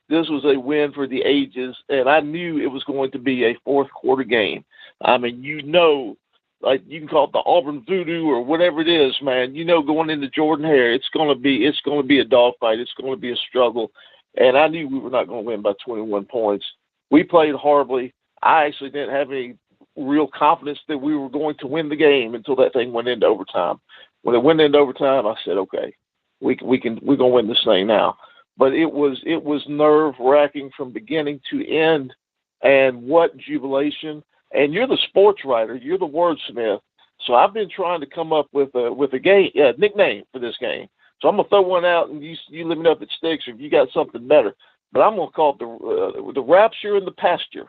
this was a win for the ages, and I knew it was going to be a fourth quarter game. I mean, like you can call it the Auburn voodoo or whatever it is, man. Going into Jordan-Hare, it's going to be a dogfight. It's going to be a struggle, and I knew we were not going to win by 21 points. We played horribly. I actually didn't have any real confidence that we were going to win the game until that thing went into overtime. When it went into overtime, I said, okay, we're going to win this thing now. But it was nerve-wracking from beginning to end, and what jubilation. And you're the sports writer, you're the wordsmith, so I've been trying to come up with a nickname for this game. So I'm going to throw one out, and you let me know if it sticks or if you got something better. But I'm going to call it the rapture in the pasture.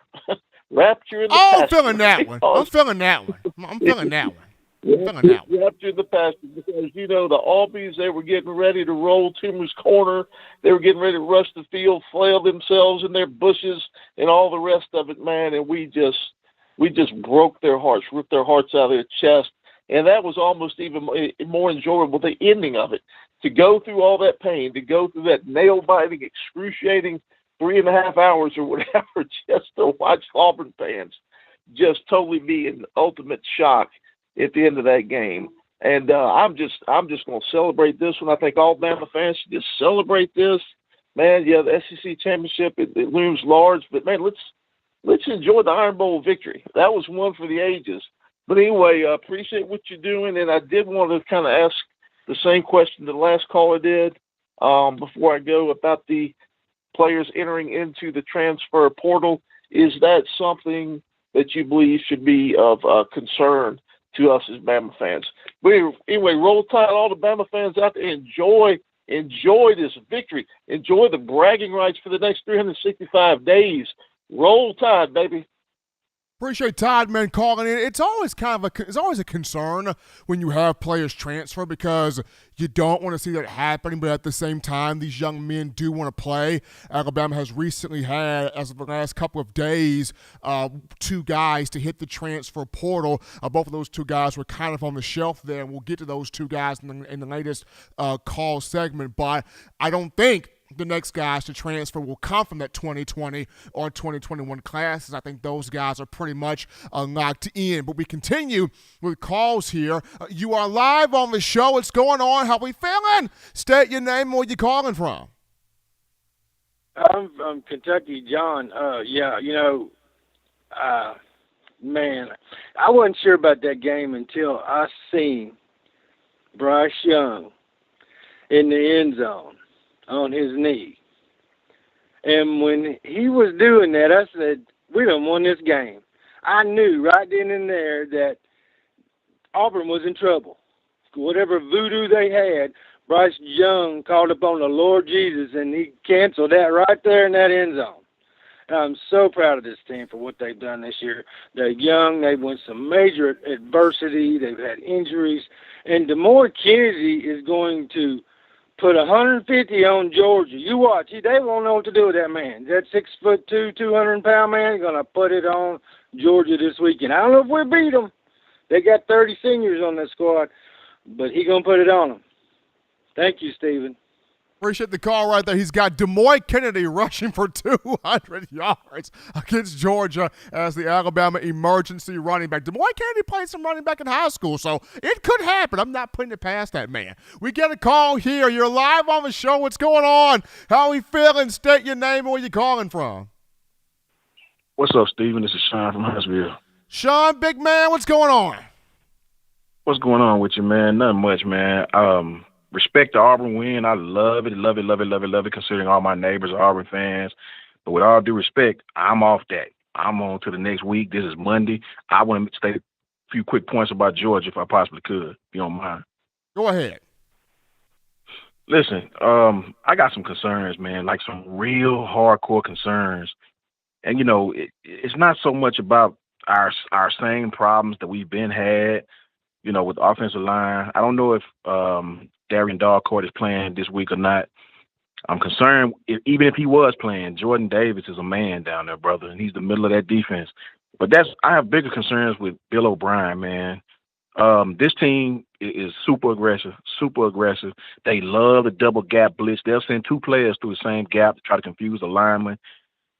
Rapture in the pasture. I'm feeling that one. I'm feeling that one. Rapture in the pasture, because the Aubies, they were getting ready to roll Toomer's corner. They were getting ready to rush the field, flail themselves in their bushes, and all the rest of it, man. And we just broke their hearts, ripped their hearts out of their chest. And that was almost even more enjoyable, the ending of it. To go through all that pain, to go through that nail-biting, excruciating 3.5 hours or whatever, just to watch Auburn fans just totally be in ultimate shock at the end of that game. And I'm just going to celebrate this one. I think all Bama fans should just celebrate this. Man, yeah, the SEC championship, it looms large, but man, let's enjoy the Iron Bowl victory. That was one for the ages. But anyway, I appreciate what you're doing, and I did want to kind of ask the same question the last caller did before I go about the players entering into the transfer portal. Is that something that you believe should be of concern to us as Bama fans? But anyway, roll tide, all the Bama fans out there. Enjoy this victory. Enjoy the bragging rights for the next 365 days. Roll tide, baby. Appreciate Todd, man, calling in. It's always a concern when you have players transfer, because you don't want to see that happening, but at the same time, these young men do want to play. Alabama has recently had, as of the last couple of days, 2 guys to hit the transfer portal. Both of those 2 guys were kind of on the shelf there, and we'll get to those 2 guys in the latest call segment. But I don't think the next guys to transfer will come from that 2020 or 2021 classes. I think those guys are pretty much locked in. But we continue with calls here. You are live on the show. What's going on? How we feeling? State your name and where you calling from. I'm from Kentucky, John. Man, I wasn't sure about that game until I seen Bryce Young in the end zone on his knee. And when he was doing that, I said, we done won this game. I knew right then and there that Auburn was in trouble. Whatever voodoo they had, Bryce Young called upon the Lord Jesus, and he canceled that right there in that end zone. And I'm so proud of this team for what they've done this year. They're young. They've won some major adversity. They've had injuries. And DeMoy Kennedy is going to put 150 on Georgia. You watch. They won't know what to do with that man. That 6'2", 200-pound man is going to put it on Georgia this weekend. I don't know if we beat them. They got 30 seniors on that squad, but he's going to put it on them. Thank you, Stephen. Appreciate the call right there. He's got DeMoy Kennedy rushing for 200 yards against Georgia as the Alabama emergency running back. DeMoy Kennedy played some running back in high school, so it could happen. I'm not putting it past that man. We get a call here. You're live on the show. What's going on? How are we feeling? State your name and where you calling from. What's up, Stephen? This is Sean from Huntsville. Sean, big man, what's going on? What's going on with you, man? Nothing much, man. Respect the Auburn win. I love it, love it, love it, love it, love it, considering all my neighbors are Auburn fans. But with all due respect, I'm off that. I'm on to the next week. This is Monday. I want to state a few quick points about Georgia if I possibly could, if you don't mind. Go ahead. Listen, I got some concerns, man, like some real hardcore concerns. And, it's not so much about our same problems that we've been had, with the offensive line. I don't know if Darian Dogcourt is playing this week or not. I'm concerned, even if he was playing, Jordan Davis is a man down there, brother, and he's the middle of that defense. But I have bigger concerns with Bill O'Brien, man. This team is super aggressive, super aggressive. They love the double gap blitz. They'll send two players through the same gap to try to confuse the lineman.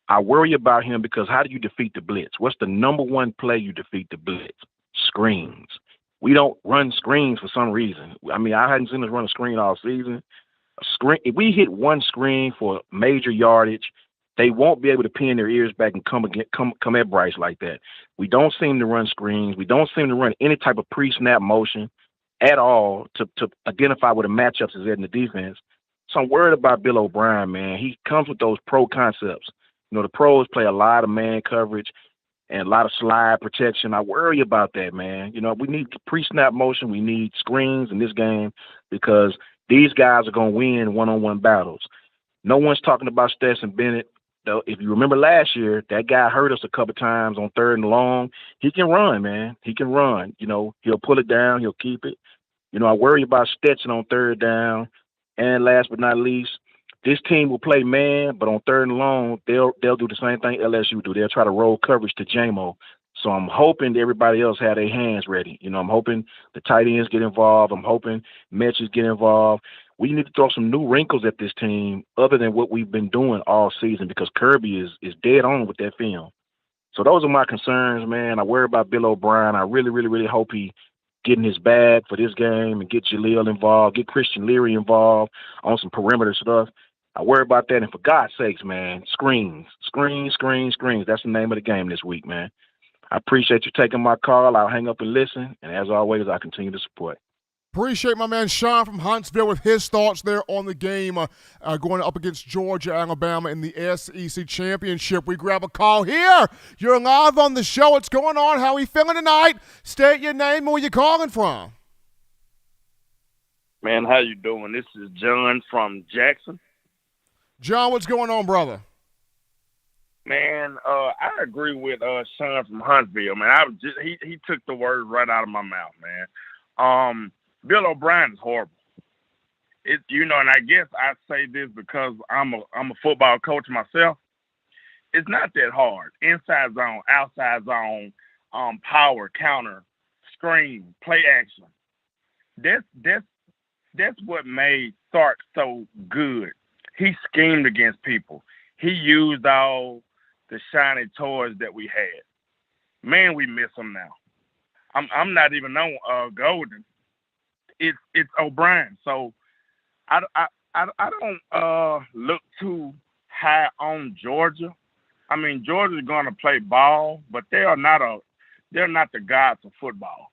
I worry about him because how do you defeat the blitz? What's the number one play you defeat the blitz? Screens. We don't run screens for some reason. I mean, I hadn't seen us run a screen all season. A screen. If we hit one screen for major yardage, they won't be able to pin their ears back and come at Bryce like that. We don't seem to run screens. We don't seem to run any type of pre-snap motion at all to identify what the matchups is in the defense. So I'm worried about Bill O'Brien, man. He comes with those pro concepts. You know, the pros play a lot of man coverage and a lot of slide protection. I worry about that, man. You know, we need pre-snap motion. We need screens in this game because these guys are going to win one-on-one battles. No one's talking about Stetson Bennett. Though, if you remember last year, that guy hurt us a couple times on 3rd and long. He can run, man. He can run. You know, he'll pull it down. He'll keep it. You know, I worry about Stetson on 3rd down. And last but not least, this team will play man, but on 3rd and long, they'll do the same thing LSU do. They'll try to roll coverage to JMO. So I'm hoping that everybody else have their hands ready. You know, I'm hoping the tight ends get involved. I'm hoping Metches get involved. We need to throw some new wrinkles at this team other than what we've been doing all season because Kirby is dead on with that film. So those are my concerns, man. I worry about Bill O'Brien. I really, really, really hope he get in his bag for this game and get Jaleel involved, get Christian Leary involved on some perimeter stuff. I worry about that. And for God's sakes, man, screens. That's the name of the game this week, man. I appreciate you taking my call. I'll hang up and listen. And as always, I continue to support. Appreciate my man Sean from Huntsville with his thoughts there on the game going up against Georgia, Alabama in the SEC Championship. We grab a call here. You're live on the show. What's going on? How are you feeling tonight? State your name and where you calling from. Man, how you doing? This is John from Jackson. John, what's going on, brother? Man, I agree with Sean from Huntsville. Man, he took the words right out of my mouth, man. Bill O'Brien is horrible. And I guess I say this because I'm a football coach myself. It's not that hard. Inside zone, outside zone, power, counter, screen, play action. That's what made Sark so good. He schemed against people. He used all the shiny toys that we had. Man, we miss him now. I'm not even on Golden. It's O'Brien. So I don't look too high on Georgia. I mean, Georgia's going to play ball, but they're not the gods of football.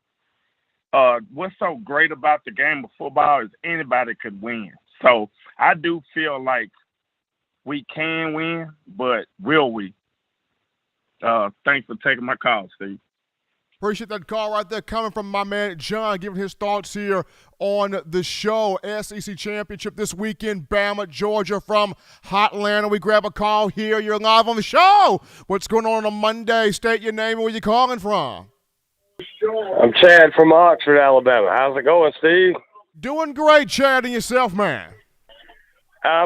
What's so great about the game of football is anybody could win. So I do feel like we can win, but will we? Thanks for taking my call, Steve. Appreciate that call right there coming from my man John, giving his thoughts here on the show. SEC Championship this weekend, Bama, Georgia from Hotlanta. We grab a call here. You're live on the show. What's going on a Monday? State your name and where you calling from. I'm Chad from Oxford, Alabama. How's it going, Steve? Doing great, Chad, and yourself, man.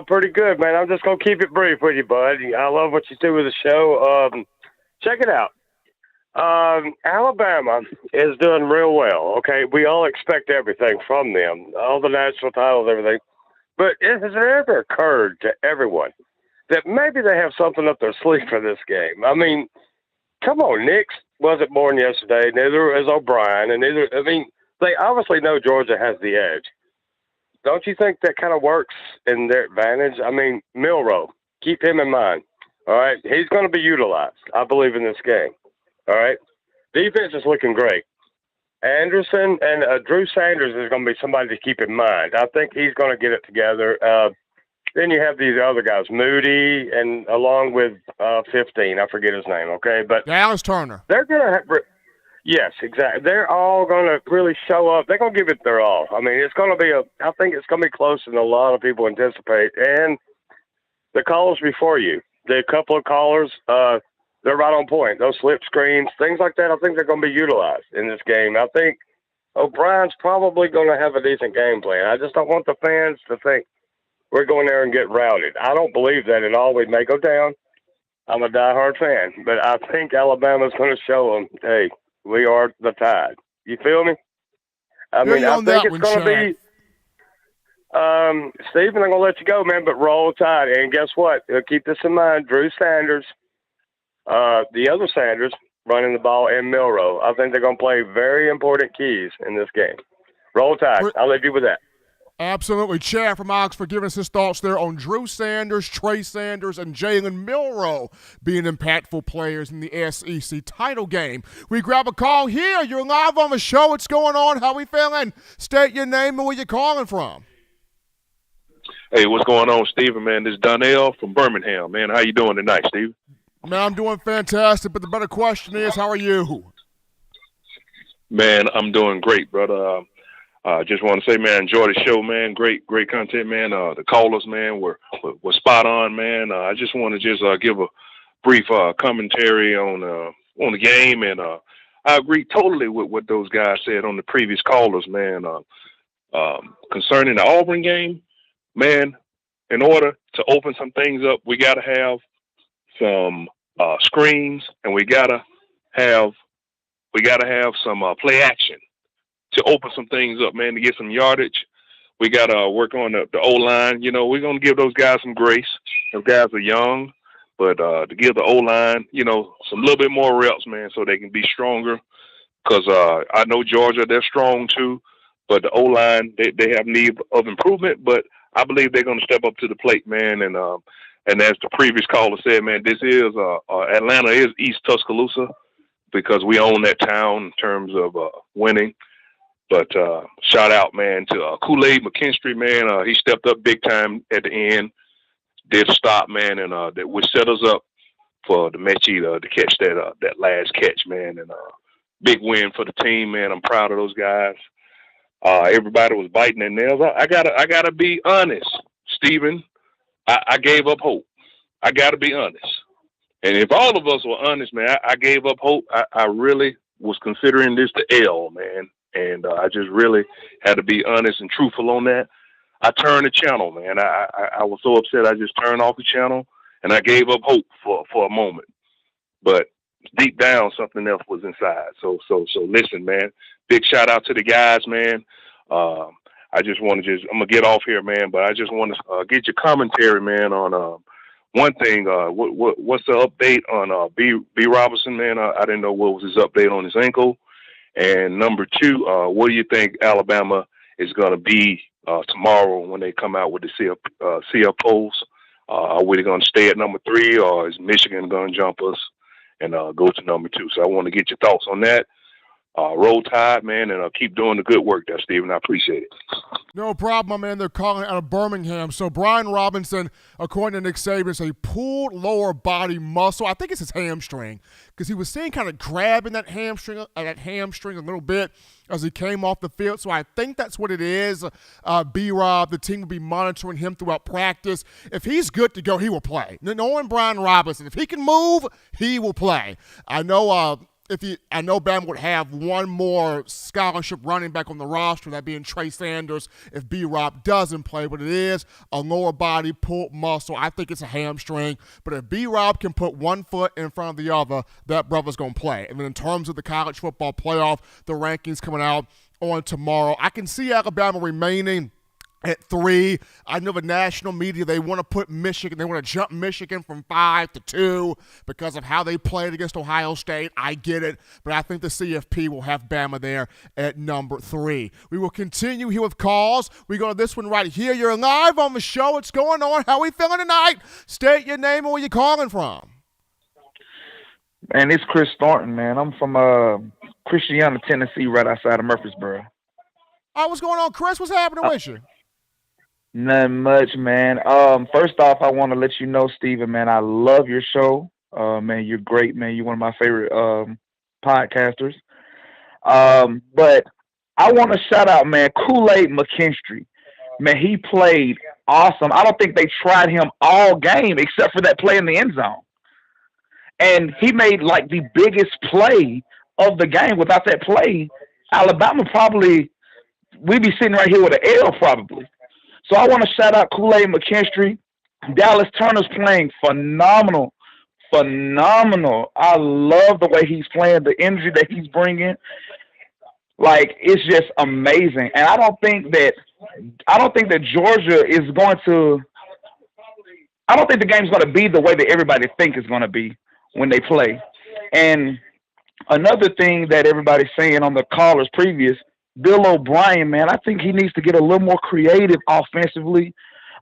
Pretty good, man. I'm just going to keep it brief with you, bud. I love what you do with the show. Check it out. Alabama is doing real well, okay? We all expect everything from them, all the national titles, everything. But has it ever occurred to everyone that maybe they have something up their sleeve for this game? I mean, come on, Nix wasn't born yesterday, neither is O'Brien, and they obviously know Georgia has the edge. Don't you think that kind of works in their advantage? I mean, Milroe, keep him in mind, all right? He's going to be utilized, I believe, in this game. All right. Defense is looking great. Anderson and Drew Sanders is going to be somebody to keep in mind. I think he's going to get it together. Then you have these other guys, Moody, and along with 15, I forget his name. Okay, but Dallas Turner. They're going to have. Yes, exactly. They're all going to really show up. They're going to give it their all. I mean, it's going to be I think it's going to be closer than a lot of people anticipate. And the callers before you, the couple of callers. They're right on point. Those slip screens, things like that, I think they're going to be utilized in this game. I think O'Brien's probably going to have a decent game plan. I just don't want the fans to think we're going there and get routed. I don't believe that at all. We may go down. I'm a diehard fan. But I think Alabama's going to show them, hey, we are the Tide. You feel me? I Hear mean, you I on think that it's one, going to Chad. be. Stephen, I'm going to let you go, man, but roll tide. And guess what? Keep this in mind. Drew Sanders, the other Sanders, running the ball, and Milroe. I think they're going to play very important keys in this game. Roll tide. I'll leave you with that. Absolutely. Chad from Oxford giving us his thoughts there on Drew Sanders, Trey Sanders, and Jalen Milroe being impactful players in the SEC title game. We grab a call here. You're live on the show. What's going on? How we feeling? State your name and where you're calling from. Hey, what's going on, Steven, man? This is Donnell from Birmingham, man. How you doing tonight, Steven? Man, I'm doing fantastic, but the better question is, how are you? Man, I'm doing great, brother. Just want to say, man, enjoy the show, man. Great content, man. The callers, man, were spot on, man. I just want to give a brief commentary on the game, and I agree totally with what those guys said on the previous callers, man. Concerning the Auburn game, man, in order to open some things up, we got to have some screens, and we got to have some play action to open some things up, man, to get some yardage. We got to work on the O-line. You know, we're going to give those guys some grace. Those guys are young, but to give the O-line, you know, some little bit more reps, man, so they can be stronger. Because I know Georgia, they're strong too, but the O-line, they have need of improvement, but I believe they're going to step up to the plate, man. And as the previous caller said, man, this is Atlanta is East Tuscaloosa because we own that town in terms of winning. But shout out, man, to Kool-Aid McKinstry, man. He stepped up big time at the end, did stop, man, and that would set us up for the Mechie to catch that last catch, man. And big win for the team, man. I'm proud of those guys. Everybody was biting their nails. I gotta be honest, Stephen. I gave up hope. I gotta be honest. And if all of us were honest, man, I gave up hope. I really was considering this the L, man. And I just really had to be honest and truthful on that. I turned the channel, man. I was so upset I just turned off the channel and I gave up hope for a moment. But deep down, something else was inside. So listen, man. Big shout out to the guys, man. I just want to I'm gonna get off here, man. But I just want to get your commentary, man, on one thing. What's the update on B Robinson, man? I didn't know what was his update on his ankle. And number two, what do you think Alabama is going to be tomorrow when they come out with the CF polls? Are we going to stay at number 3, or is Michigan going to jump us and go to number 2? So I want to get your thoughts on that. Roll Tide, man, and keep doing the good work there, Stephen. I appreciate it. No problem, my man. They're calling out of Birmingham. So Brian Robinson, according to Nick Saban, is a pulled lower body muscle. I think it's his hamstring because he was seen kind of grabbing that hamstring a little bit as he came off the field. So I think that's what it is. B-Rob, the team will be monitoring him throughout practice. If he's good to go, he will play. Knowing Brian Robinson, if he can move, he will play. I know Bama would have one more scholarship running back on the roster, that being Trey Sanders, if B-Rob doesn't play. But it is a lower body pulled muscle. I think it's a hamstring. But if B-Rob can put one foot in front of the other, that brother's going to play. And then in terms of the college football playoff, the rankings coming out on tomorrow, I can see Alabama remaining at 3. I know the national media, they want to put Michigan, they want to jump Michigan from 5 to 2 because of how they played against Ohio State. I get it, but I think the CFP will have Bama there at number 3. We will continue here with calls. We go to this one right here. You're live on the show. What's going on? How we feeling tonight? State your name and where you calling from. Man, it's Chris Thornton, man. I'm from Christiana, Tennessee, right outside of Murfreesboro. What's going on, Chris? What's happening with you? Nothing much, man. First off, I want to let you know, Steven, man, I love your show. Man, you're great, man. You're one of my favorite podcasters. But I want to shout out, man, Kool-Aid McKinstry. Man, he played awesome. I don't think they tried him all game except for that play in the end zone. And he made, like, the biggest play of the game. Without that play, Alabama we'd be sitting right here with an L probably. So I want to shout out Kool-Aid McKinstry. Dallas Turner's playing phenomenal. I love the way he's playing, the energy that he's bringing. Like, it's just amazing. And I don't think that Georgia is going to. I don't think the game's going to be the way that everybody thinks it's going to be when they play. And another thing that everybody's saying on the callers previous, Bill O'Brien, man, I think he needs to get a little more creative offensively.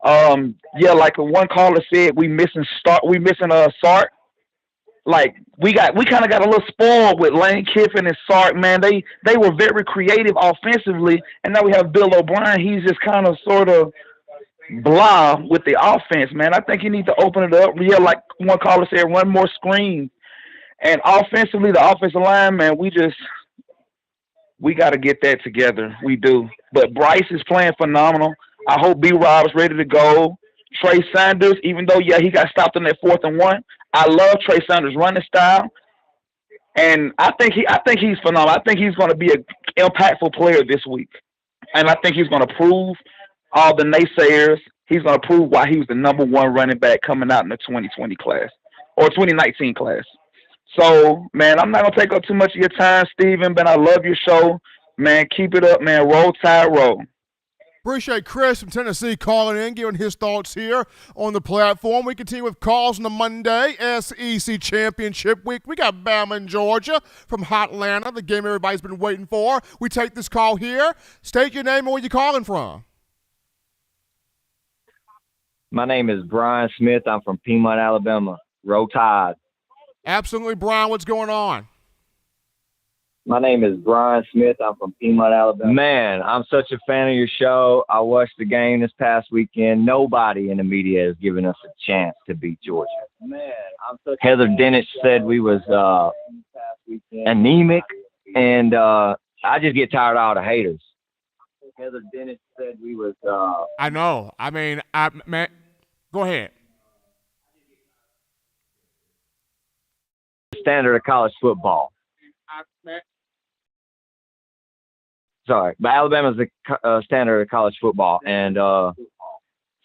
Like one caller said, we missing Sark. Like we kind of got a little spoiled with Lane Kiffin and Sark, man. They were very creative offensively, and now we have Bill O'Brien. He's just kind of sort of blah with the offense, man. I think you need to open it up. Yeah, like one caller said, run more screens. And offensively, the offensive line, man, we got to get that together. We do. But Bryce is playing phenomenal. I hope B-Rob's ready to go. Trey Sanders, even though, he got stopped on that 4th and 1. I love Trey Sanders' running style. And I think he's phenomenal. I think he's going to be an impactful player this week. And I think he's going to prove all the naysayers. He's going to prove why he was the number 1 running back coming out in the 2020 class or 2019 class. So, man, I'm not going to take up too much of your time, Steven, but I love your show. Man, keep it up, man. Roll Tide, roll. Appreciate Chris from Tennessee calling in, giving his thoughts here on the platform. We continue with calls on the Monday, SEC Championship Week. We got Bama and Georgia from Hotlanta, the game everybody's been waiting for. We take this call here. State your name and where you're calling from. My name is Brian Smith. I'm from Piedmont, Alabama. Roll Tide. Absolutely, Brian. What's going on? My name is Brian Smith. I'm from Piedmont, Alabama. Man, I'm such a fan of your show. I watched the game this past weekend. Nobody in the media has given us a chance to beat Georgia. Man, Heather Dinich said we was anemic, and I just get tired of all the haters. Heather Dinich said we was. I know. I mean, man, go ahead. Standard of college football. Sorry, but Alabama's the standard of college football. And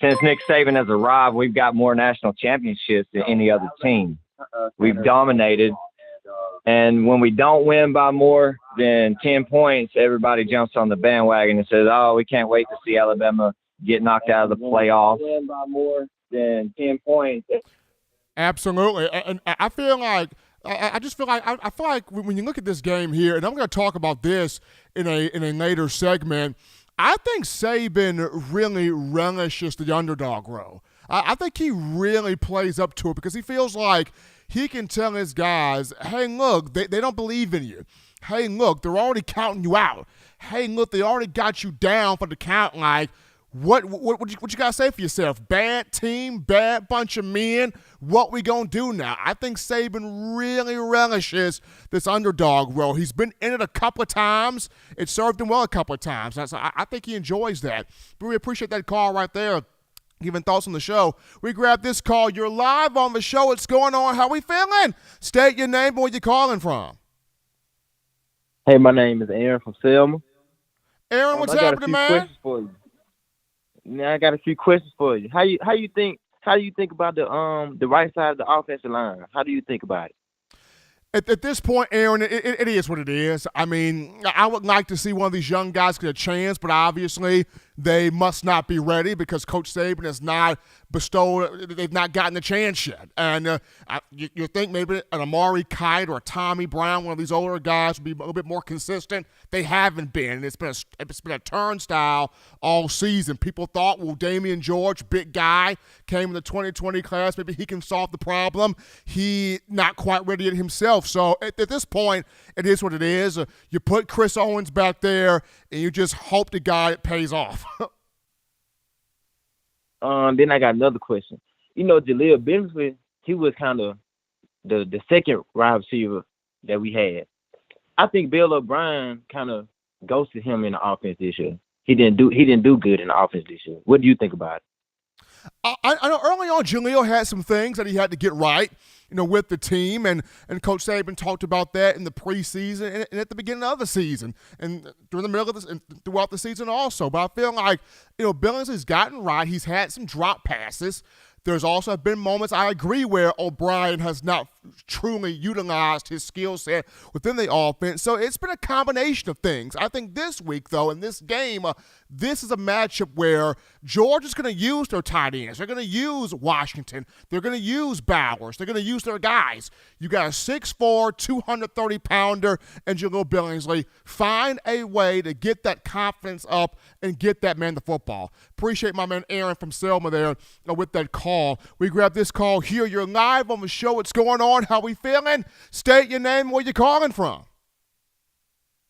since Nick Saban has arrived, we've got more national championships than any other team. We've dominated. And when we don't win by more than 10 points, everybody jumps on the bandwagon and says, oh, we can't wait to see Alabama get knocked out of the playoffs. Win by more than 10 points. Absolutely. And I feel like I just feel like when you look at this game here, and I'm going to talk about this in a later segment, I think Saban really relishes the underdog role. I think he really plays up to it because he feels like he can tell his guys, hey, look, they don't believe in you. Hey, look, they're already counting you out. Hey, look, they already got you down for the count. Like, what you got to say for yourself? Bad team, bad bunch of men. What we going to do now? I think Saban really relishes this underdog role. He's been in it a couple of times. It served him well a couple of times. So I think he enjoys that. But we appreciate that call right there. Giving thoughts on the show. We grab this call. You're live on the show. What's going on? How we feeling? State your name and where you calling from. Hey, my name is Aaron from Selma. Aaron, what's happening, man? I got a few questions for you. How you think about the right side of the offensive line? How do you think about it? At this point, Aaron, it is what it is. I mean, I would like to see one of these young guys get a chance, but obviously they must not be ready because Coach Saban has not bestowed – they've not gotten the chance yet. And you think maybe an Amari Kite or a Tommy Brown, one of these older guys, would be a little bit more consistent. They haven't been. It's been a turnstile all season. People thought, well, Damian George, big guy, came in the 2020 class. Maybe he can solve the problem. He not quite ready yet himself. So at this point, it is what it is. You put Chris Owens back there, and you just hope to God it pays off. Then I got another question. You know, Jaleel Bensley, he was kind of the second wide receiver that we had. I think Bill O'Brien kind of ghosted him in the offense this year. He didn't do good in the offense this year. What do you think about it? I know early on Jaleel had some things that he had to get right, with the team, and Coach Saban talked about that in the preseason and at the beginning of the season and during the middle of this and throughout the season also. But I feel like, Billingsley's gotten right. He's had some drop passes. There's also been moments, I agree, where O'Brien has not truly utilized his skill set within the offense. So it's been a combination of things. I think this week, though, in this game, this is a matchup where Georgia's going to use their tight ends. They're going to use Washington. They're going to use Bowers. They're going to use their guys. You got a 6'4", 230-pounder and Jaleel Billingsley. Find a way to get that confidence up and get that man the football. Appreciate my man Aaron from Selma there with that call. We grab this call here. You're live on the show. What's going on? How we feeling? State your name, where you calling from.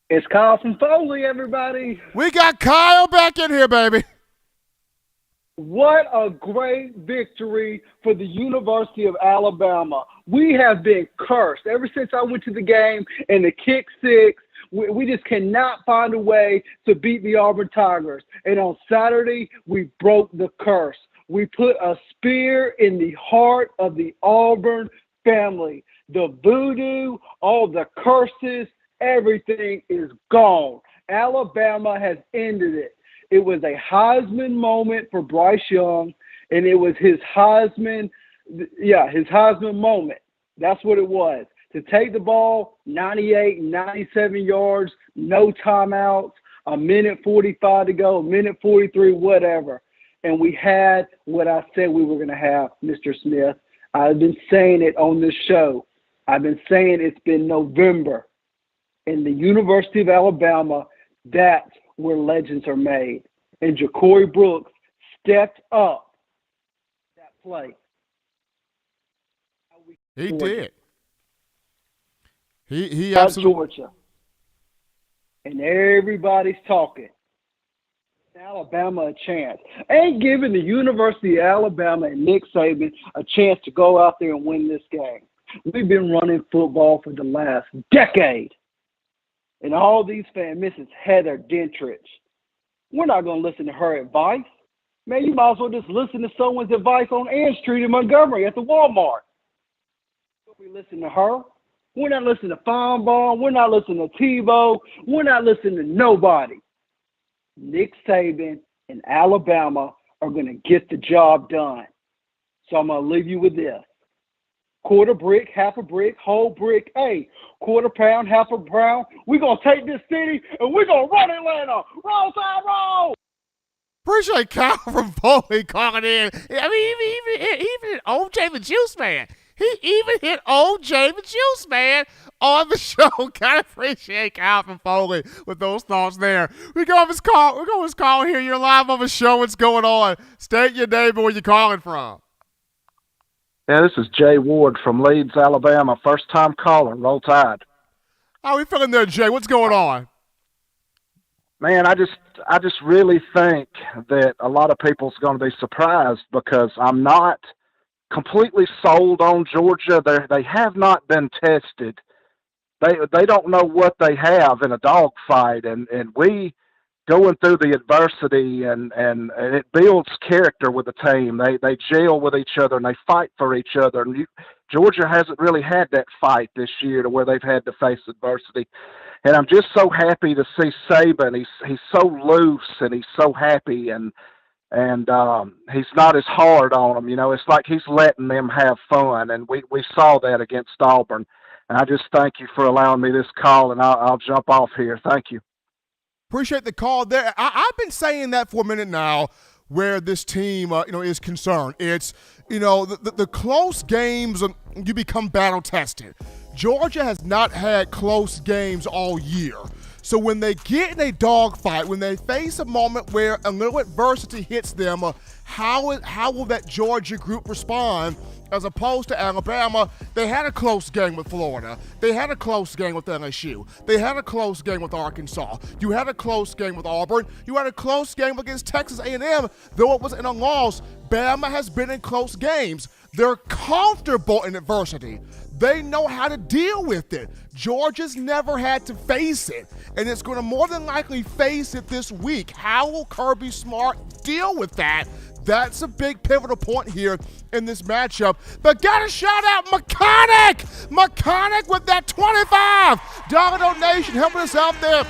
It's Kyle from Foley, everybody. We got Kyle back in here, baby. What a great victory for the University of Alabama. We have been cursed ever since I went to the game and the kick six. We just cannot find a way to beat the Auburn Tigers. And on Saturday, we broke the curse. We put a spear in the heart of the Auburn family. The voodoo, all the curses, everything is gone. Alabama has ended it. It was a Heisman moment for Bryce Young, and it was his Heisman moment. That's what it was. To take the ball, 98, 97 yards, no timeouts, a minute 45 to go, a minute 43, whatever. And we had what I said we were going to have, Mr. Smith. I've been saying it on this show. I've been saying it's been November. In the University of Alabama, that's where legends are made. And Ja'Cory Brooks stepped up that play. He did. He South absolutely. Georgia. And everybody's talking. Alabama a chance. Ain't giving the University of Alabama and Nick Saban a chance to go out there and win this game. We've been running football for the last decade. And all these fans, Mrs. Heather Dentridge, we're not going to listen to her advice. Man, you might as well just listen to someone's advice on Ann Street in Montgomery at the Walmart. We listen to her. We're not listening to Fonbaugh. We're not listening to Tebow. We're not listening to nobody. Nick Saban and Alabama are going to get the job done. So I'm going to leave you with this. Quarter brick, half a brick, whole brick, hey, quarter pound, half a pound. We're going to take this city and we're going to run Atlanta. Roll, Tide, roll! Appreciate Kyle from Foley calling in. I mean, even OJ the Juice Man. He even hit OJ the Juice Man on the show. Kind of appreciate Kyle from Foley with those thoughts there. We go with his call here. You're live on the show. What's going on? State your name and where you calling from. Yeah, this is Jay Ward from Leeds, Alabama. First-time caller. Roll Tide. How are we feeling there, Jay? What's going on? Man, I just really think that a lot of people's going to be surprised because I'm not completely sold on Georgia. They have not been tested. They don't know what they have in a dogfight, and we going through the adversity and it builds character with the team. They gel with each other and they fight for each other. And Georgia hasn't really had that fight this year to where they've had to face adversity. And I'm just so happy to see Saban. He's so loose and he's so happy and he's not as hard on them. You know, it's like he's letting them have fun. And we saw that against Auburn. And I just thank you for allowing me this call, and I'll jump off here. Thank you. Appreciate the call there. I've been saying that for a minute now where this team is concerned. It's, the close games, you become battle-tested. Georgia has not had close games all year. So when they get in a dogfight, when they face a moment where a little adversity hits them, how will that Georgia group respond? As opposed to Alabama, they had a close game with Florida. They had a close game with LSU. They had a close game with Arkansas. You had a close game with Auburn. You had a close game against Texas A&M, though it was in a loss. Bama has been in close games. They're comfortable in adversity. They know how to deal with it. Georgia's never had to face it, and it's going to more than likely face it this week. How will Kirby Smart deal with that? That's a big pivotal point here in this matchup. But gotta shout out McConaughey! McConaughey with that $25 donation helping us out there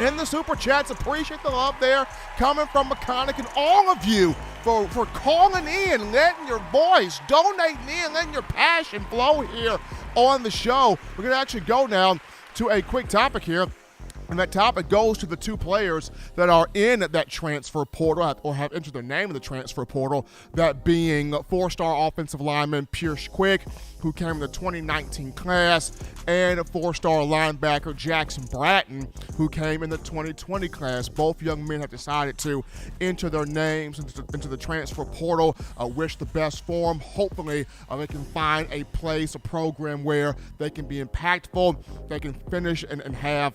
in the Super Chats. Appreciate the love there coming from McConaughey and all of you for calling in, letting your voice, donating in, letting your passion flow here on the show. We're going to actually go now to a quick topic here. And that topic goes to the two players that are in that transfer portal or have entered their name in the transfer portal, that being four-star offensive lineman Pierce Quick, who came in the 2019 class, and a four-star linebacker Jackson Bratton, who came in the 2020 class. Both young men have decided to enter their names into the transfer portal. Wish the best for them. Hopefully, they can find a place, a program where they can be impactful, they can finish and have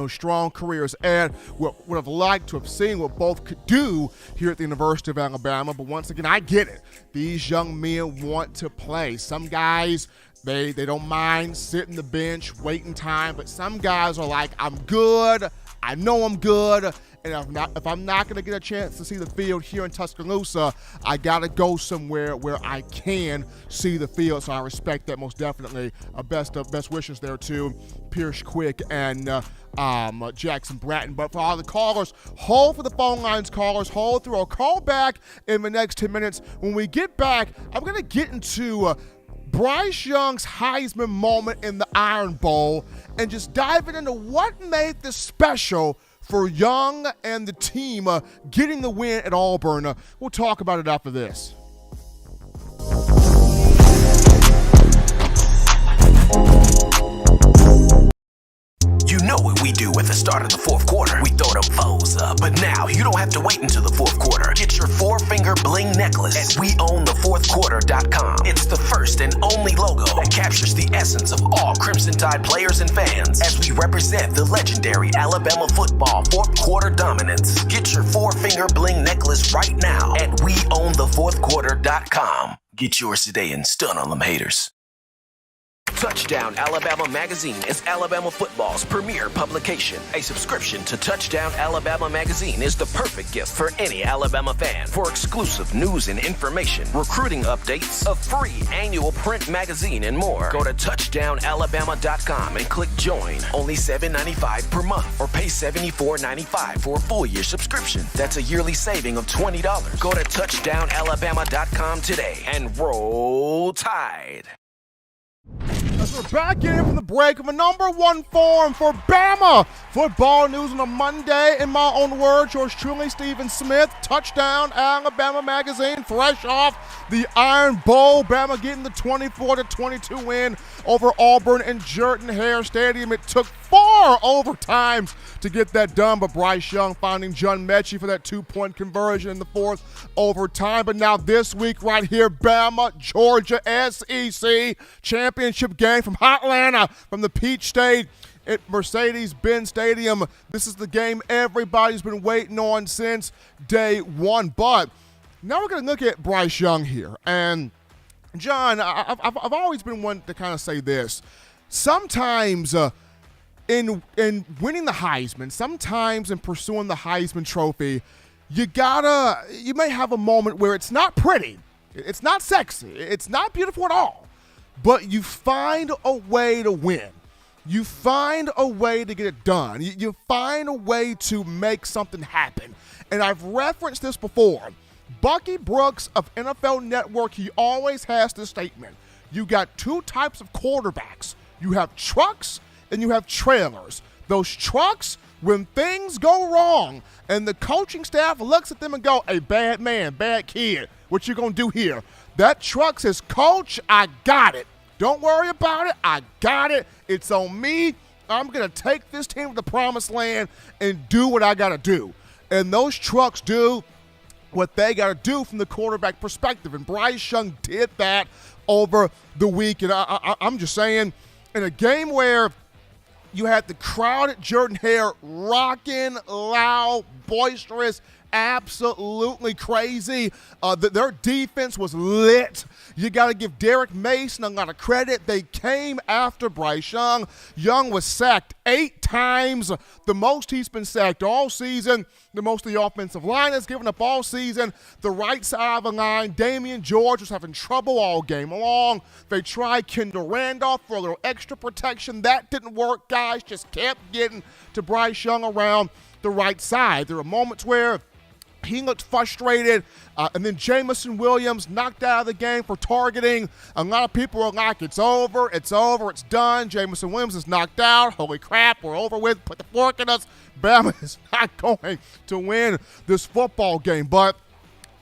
strong careers. And would have liked to have seen what both could do here at the University of Alabama. But once again, I get it. These young men want to play. Some guys, they don't mind sitting the bench, waiting time. But some guys are like, I'm good. I know I'm good. And if I'm not going to get a chance to see the field here in Tuscaloosa, I got to go somewhere where I can see the field. So I respect that most definitely. Best wishes there to Pierce Quick and Jackson Bratton. But for all the callers, hold for the phone lines, callers. Hold through. I'll call back in the next 10 minutes. When we get back, I'm going to get into Bryce Young's Heisman moment in the Iron Bowl and just diving into what made this special for Young and the team getting the win at Auburn. We'll talk about it after this. You know what we do at the start of the fourth quarter. We throw them foes up. But now you don't have to wait until the fourth quarter. Get your four-finger bling necklace at weownthefourthquarter.com. It's the first and only logo that captures the essence of all Crimson Tide players and fans as we represent the legendary Alabama football fourth quarter dominance. Get your four-finger bling necklace right now at weownthefourthquarter.com. Get yours today and stun on them haters. Touchdown Alabama Magazine is Alabama football's premier publication. A subscription to Touchdown Alabama Magazine is the perfect gift for any Alabama fan. For exclusive news and information, recruiting updates, a free annual print magazine, and more, go to touchdownalabama.com and click join. Only $7.95 per month, or pay $74.95 for a full year subscription. That's a yearly saving of $20. Go to touchdownalabama.com today and roll Tide. As we're back in from the break of a number one forum for Bama football news on a Monday. In my own words, yours truly, Stephen Smith. Touchdown Alabama Magazine, fresh off the Iron Bowl. Bama getting the 24-22 win over Auburn in Jordan-Hare Stadium. It took 4 overtimes to get that done, but Bryce Young finding John Mechie for that 2-point conversion in the 4th overtime. But now this week right here, Bama, Georgia, SEC championship game from Hotlanta, from the Peach State at Mercedes-Benz Stadium. This is the game everybody's been waiting on since day one. But now we're going to look at Bryce Young here. And, John, I've always been one to kind of say this. Sometimes in winning the Heisman, sometimes in pursuing the Heisman Trophy, you may have a moment where it's not pretty, it's not sexy, it's not beautiful at all, but you find a way to win. You find a way to get it done. You find a way to make something happen. And I've referenced this before. Bucky Brooks of NFL Network, he always has this statement. You got 2 types of quarterbacks. You have trucks and you have trailers. Those trucks, when things go wrong and the coaching staff looks at them and go, hey, bad man, bad kid, what you gonna do here? That truck says, Coach, I got it. Don't worry about it. I got it. It's on me. I'm going to take this team to the promised land and do what I got to do. And those trucks do what they got to do from the quarterback perspective. And Bryce Young did that over the week. And I'm just saying, in a game where you had the crowd at Jordan-Hare rocking, loud, boisterous, absolutely crazy. Their defense was lit. You got to give Derek Mason a lot of credit. They came after Bryce Young. Young was sacked 8 times, the most he's been sacked all season, the most the offensive line has given up all season. The right side of the line, Damian George was having trouble all game long. They tried Kendall Randolph for a little extra protection. That didn't work. Guys just kept getting to Bryce Young around the right side. There were moments where He looked frustrated, and then Jamison Williams knocked out of the game for targeting. A lot of people were like, it's over, it's done. Jamison Williams is knocked out. Holy crap, we're over with. Put the fork in us. Bama is not going to win this football game. But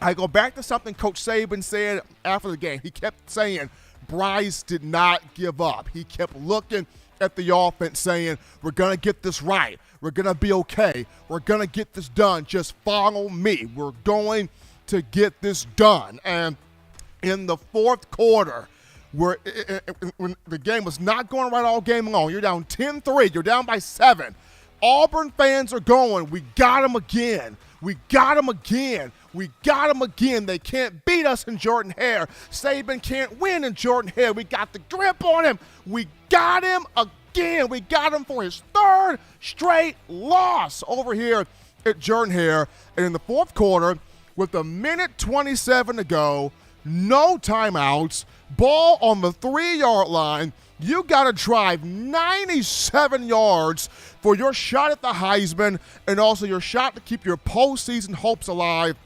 I go back to something Coach Saban said after the game. He kept saying Bryce did not give up. He kept looking at the offense saying, we're going to get this right. We're going to be okay. We're going to get this done. Just follow me. We're going to get this done. And in the fourth quarter, when the game was not going right all game long, you're down 10-3. You're down by 7. Auburn fans are going, we got him again. We got him again. We got him again. They can't beat us in Jordan-Hare. Saban can't win in Jordan-Hare. We got the grip on him. We got him again. We got him for his third straight loss over here at Jordan-Hare. And in the fourth quarter, with a minute 27 to go, no timeouts, ball on the 3-yard line, you got to drive 97 yards for your shot at the Heisman and also your shot to keep your postseason hopes alive.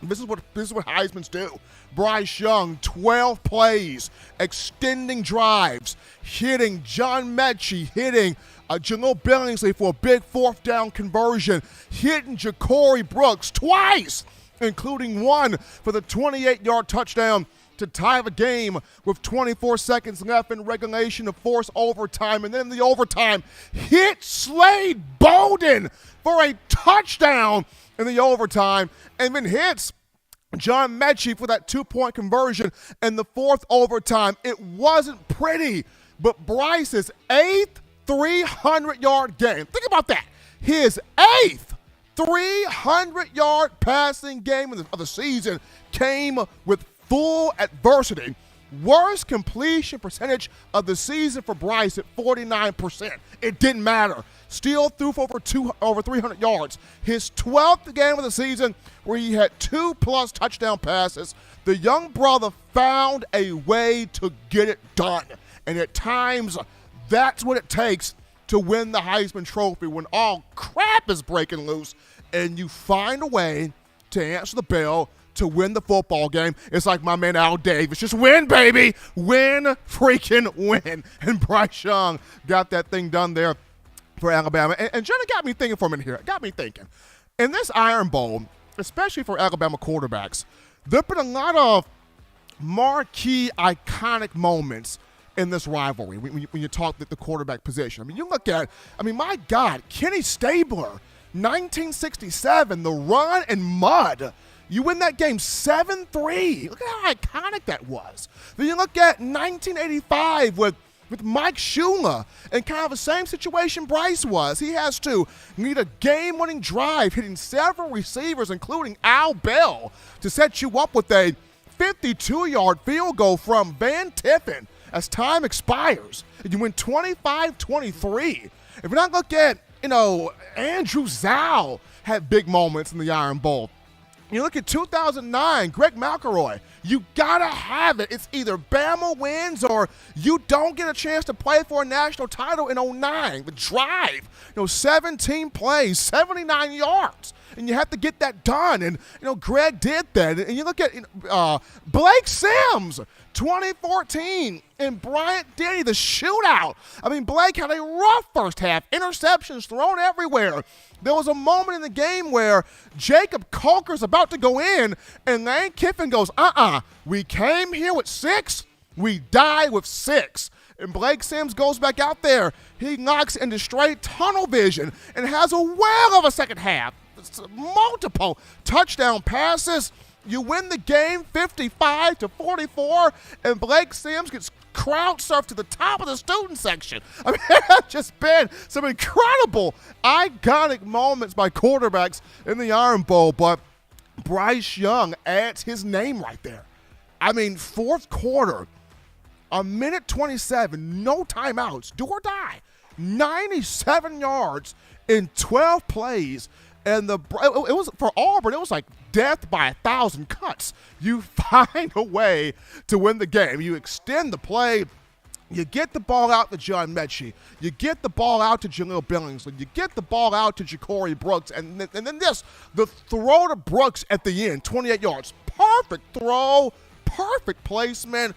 This is what Heismans do. Bryce Young, 12 plays, extending drives, hitting John Mechie, hitting Jaleel Billingsley for a big fourth down conversion, hitting Ja'Cory Brooks twice, including one for the 28-yard touchdown to tie the game with 24 seconds left in regulation to force overtime. And then in the overtime, hit Slade Bolden for a touchdown in the overtime, and then hits John Mechie for that 2-point conversion in the fourth overtime. It wasn't pretty, but Bryce's 8th 300-yard game. Think about that. His 8th 300-yard passing game of the season came with full adversity. Worst completion percentage of the season for Bryce at 49%. It didn't matter. Still threw for over 300 yards. His 12th game of the season where he had 2+ touchdown passes. The young brother found a way to get it done. And at times, that's what it takes to win the Heisman Trophy, when all crap is breaking loose and you find a way to answer the bell to win the football game. It's like my man Al Davis. Just win, baby. Win, freaking win. And Bryce Young got that thing done there for Alabama. And Jenna got me thinking for a minute here. It got me thinking. In this Iron Bowl, especially for Alabama quarterbacks, there have been a lot of marquee, iconic moments in this rivalry when you talk the quarterback position. I mean, you look at, my God, Kenny Stabler, 1967, the run and mud. You win that game 7-3. Look at how iconic that was. Then you look at 1985 with Mike Shula, and kind of the same situation Bryce was. He has to need a game-winning drive, hitting several receivers, including Al Bell, to set you up with a 52-yard field goal from Van Tiffen as time expires. And you win 25-23. If you're not looking at, Andrew Zhao had big moments in the Iron Bowl. You look at 2009, Greg McElroy. You got to have it. It's either Bama wins or you don't get a chance to play for a national title in 2009. The drive, 17 plays, 79 yards. And you have to get that done. And, Greg did that. And you look at Blake Sims, 2014, and Bryant Denny, the shootout. Blake had a rough first half. Interceptions thrown everywhere. There was a moment in the game where Jacob Coker's about to go in, and Lane Kiffin goes, we came here with 6, we die with 6. And Blake Sims goes back out there. He knocks into straight tunnel vision and has a whale of a second half. It's multiple touchdown passes. You win the game 55-44, and Blake Sims gets crowd surfed to the top of the student section. It has just been some incredible, iconic moments by quarterbacks in the Iron Bowl, but Bryce Young adds his name right there. Fourth quarter, a minute 27, no timeouts, do or die, 97 yards in 12 plays. And it was for Auburn, it was like death by 1,000 cuts. You find a way to win the game. You extend the play. You get the ball out to John Mechie. You get the ball out to Jaleel Billingsley. You get the ball out to Ja'Cory Brooks. And then the throw to Brooks at the end, 28 yards. Perfect throw, perfect placement,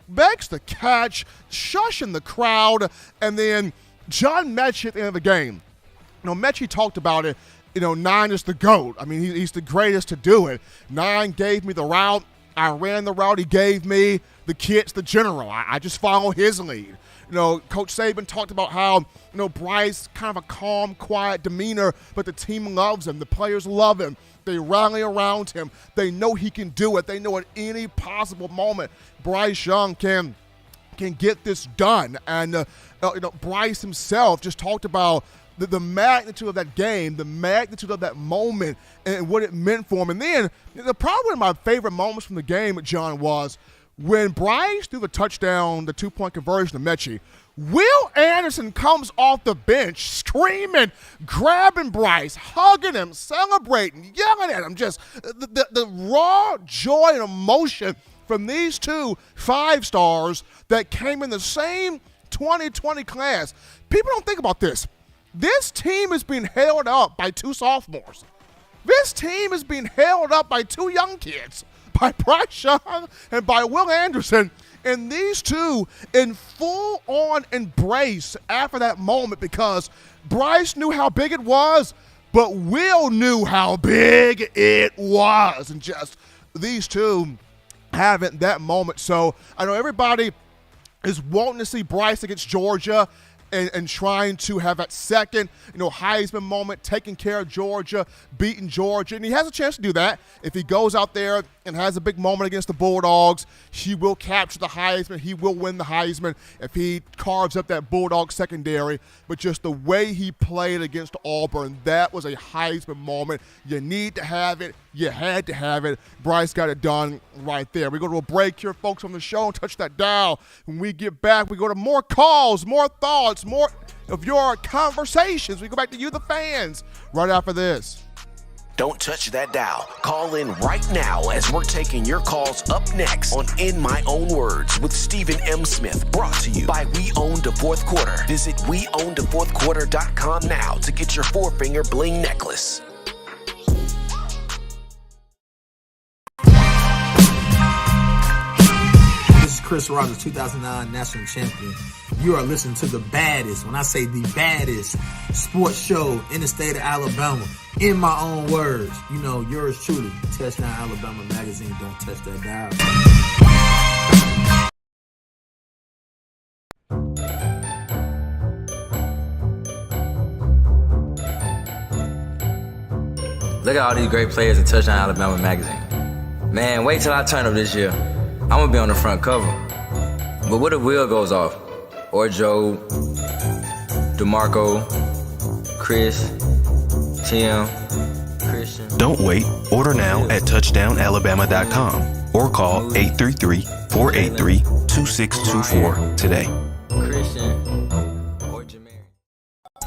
makes the catch, shushing the crowd. And then John Mechie at the end of the game. Mechie talked about it. 9 is the GOAT. I mean, he's the greatest to do it. 9 gave me the route. I ran the route he gave me. The kid's the general. I just follow his lead. Coach Saban talked about how, Bryce, kind of a calm, quiet demeanor, but the team loves him. The players love him. They rally around him. They know he can do it. They know at any possible moment Bryce Young can get this done. And, Bryce himself just talked about the magnitude of that game, the magnitude of that moment, and what it meant for him. And then, probably one of my favorite moments from the game, John, was when Bryce threw the touchdown, the 2-point conversion to Mechie. Will Anderson comes off the bench screaming, grabbing Bryce, hugging him, celebrating, yelling at him. Just the raw joy and emotion from these 2 5-stars that came in the same 2020 class. People don't think about this. This team is being held up by 2 sophomores. This team is being held up by 2 young kids, by Bryce Young and by Will Anderson. And these 2 in full-on embrace after that moment, because Bryce knew how big it was, but Will knew how big it was. And just these 2 having that moment. So I know everybody is wanting to see Bryce against Georgia and trying to have that second, Heisman moment, taking care of Georgia, beating Georgia. And he has a chance to do that. If he goes out there and has a big moment against the Bulldogs, he will capture the Heisman. He will win the Heisman if he carves up that Bulldog secondary. But just the way he played against Auburn, that was a Heisman moment. You need to have it. You had to have it. Bryce got it done right there. We go to a break here, folks, on the show. Touch that dial. When we get back, we go to more calls, more thoughts, more of your conversations. We go back to you, the fans, right after this. Don't touch that dial. Call in right now as we're taking your calls up next on In My Own Words with Stephen M. Smith. Brought to you by We Own the Fourth Quarter. Visit WeOwnTheFourthQuarter.com now to get your 4-finger bling necklace. This is Chris Rogers, 2009 national champion. You are listening to the baddest, when I say the baddest, sports show in the state of Alabama. In my own words, yours truly, Touchdown Alabama Magazine. Don't touch that dial. Look at all these great players in Touchdown Alabama Magazine. Man, wait till I turn up this year. I'm going to be on the front cover. But what if Will goes off? Or Joe, DeMarco, Chris, Tim, Christian. Don't wait. Order now at touchdownalabama.com or call 833-483-2624 today. Christian.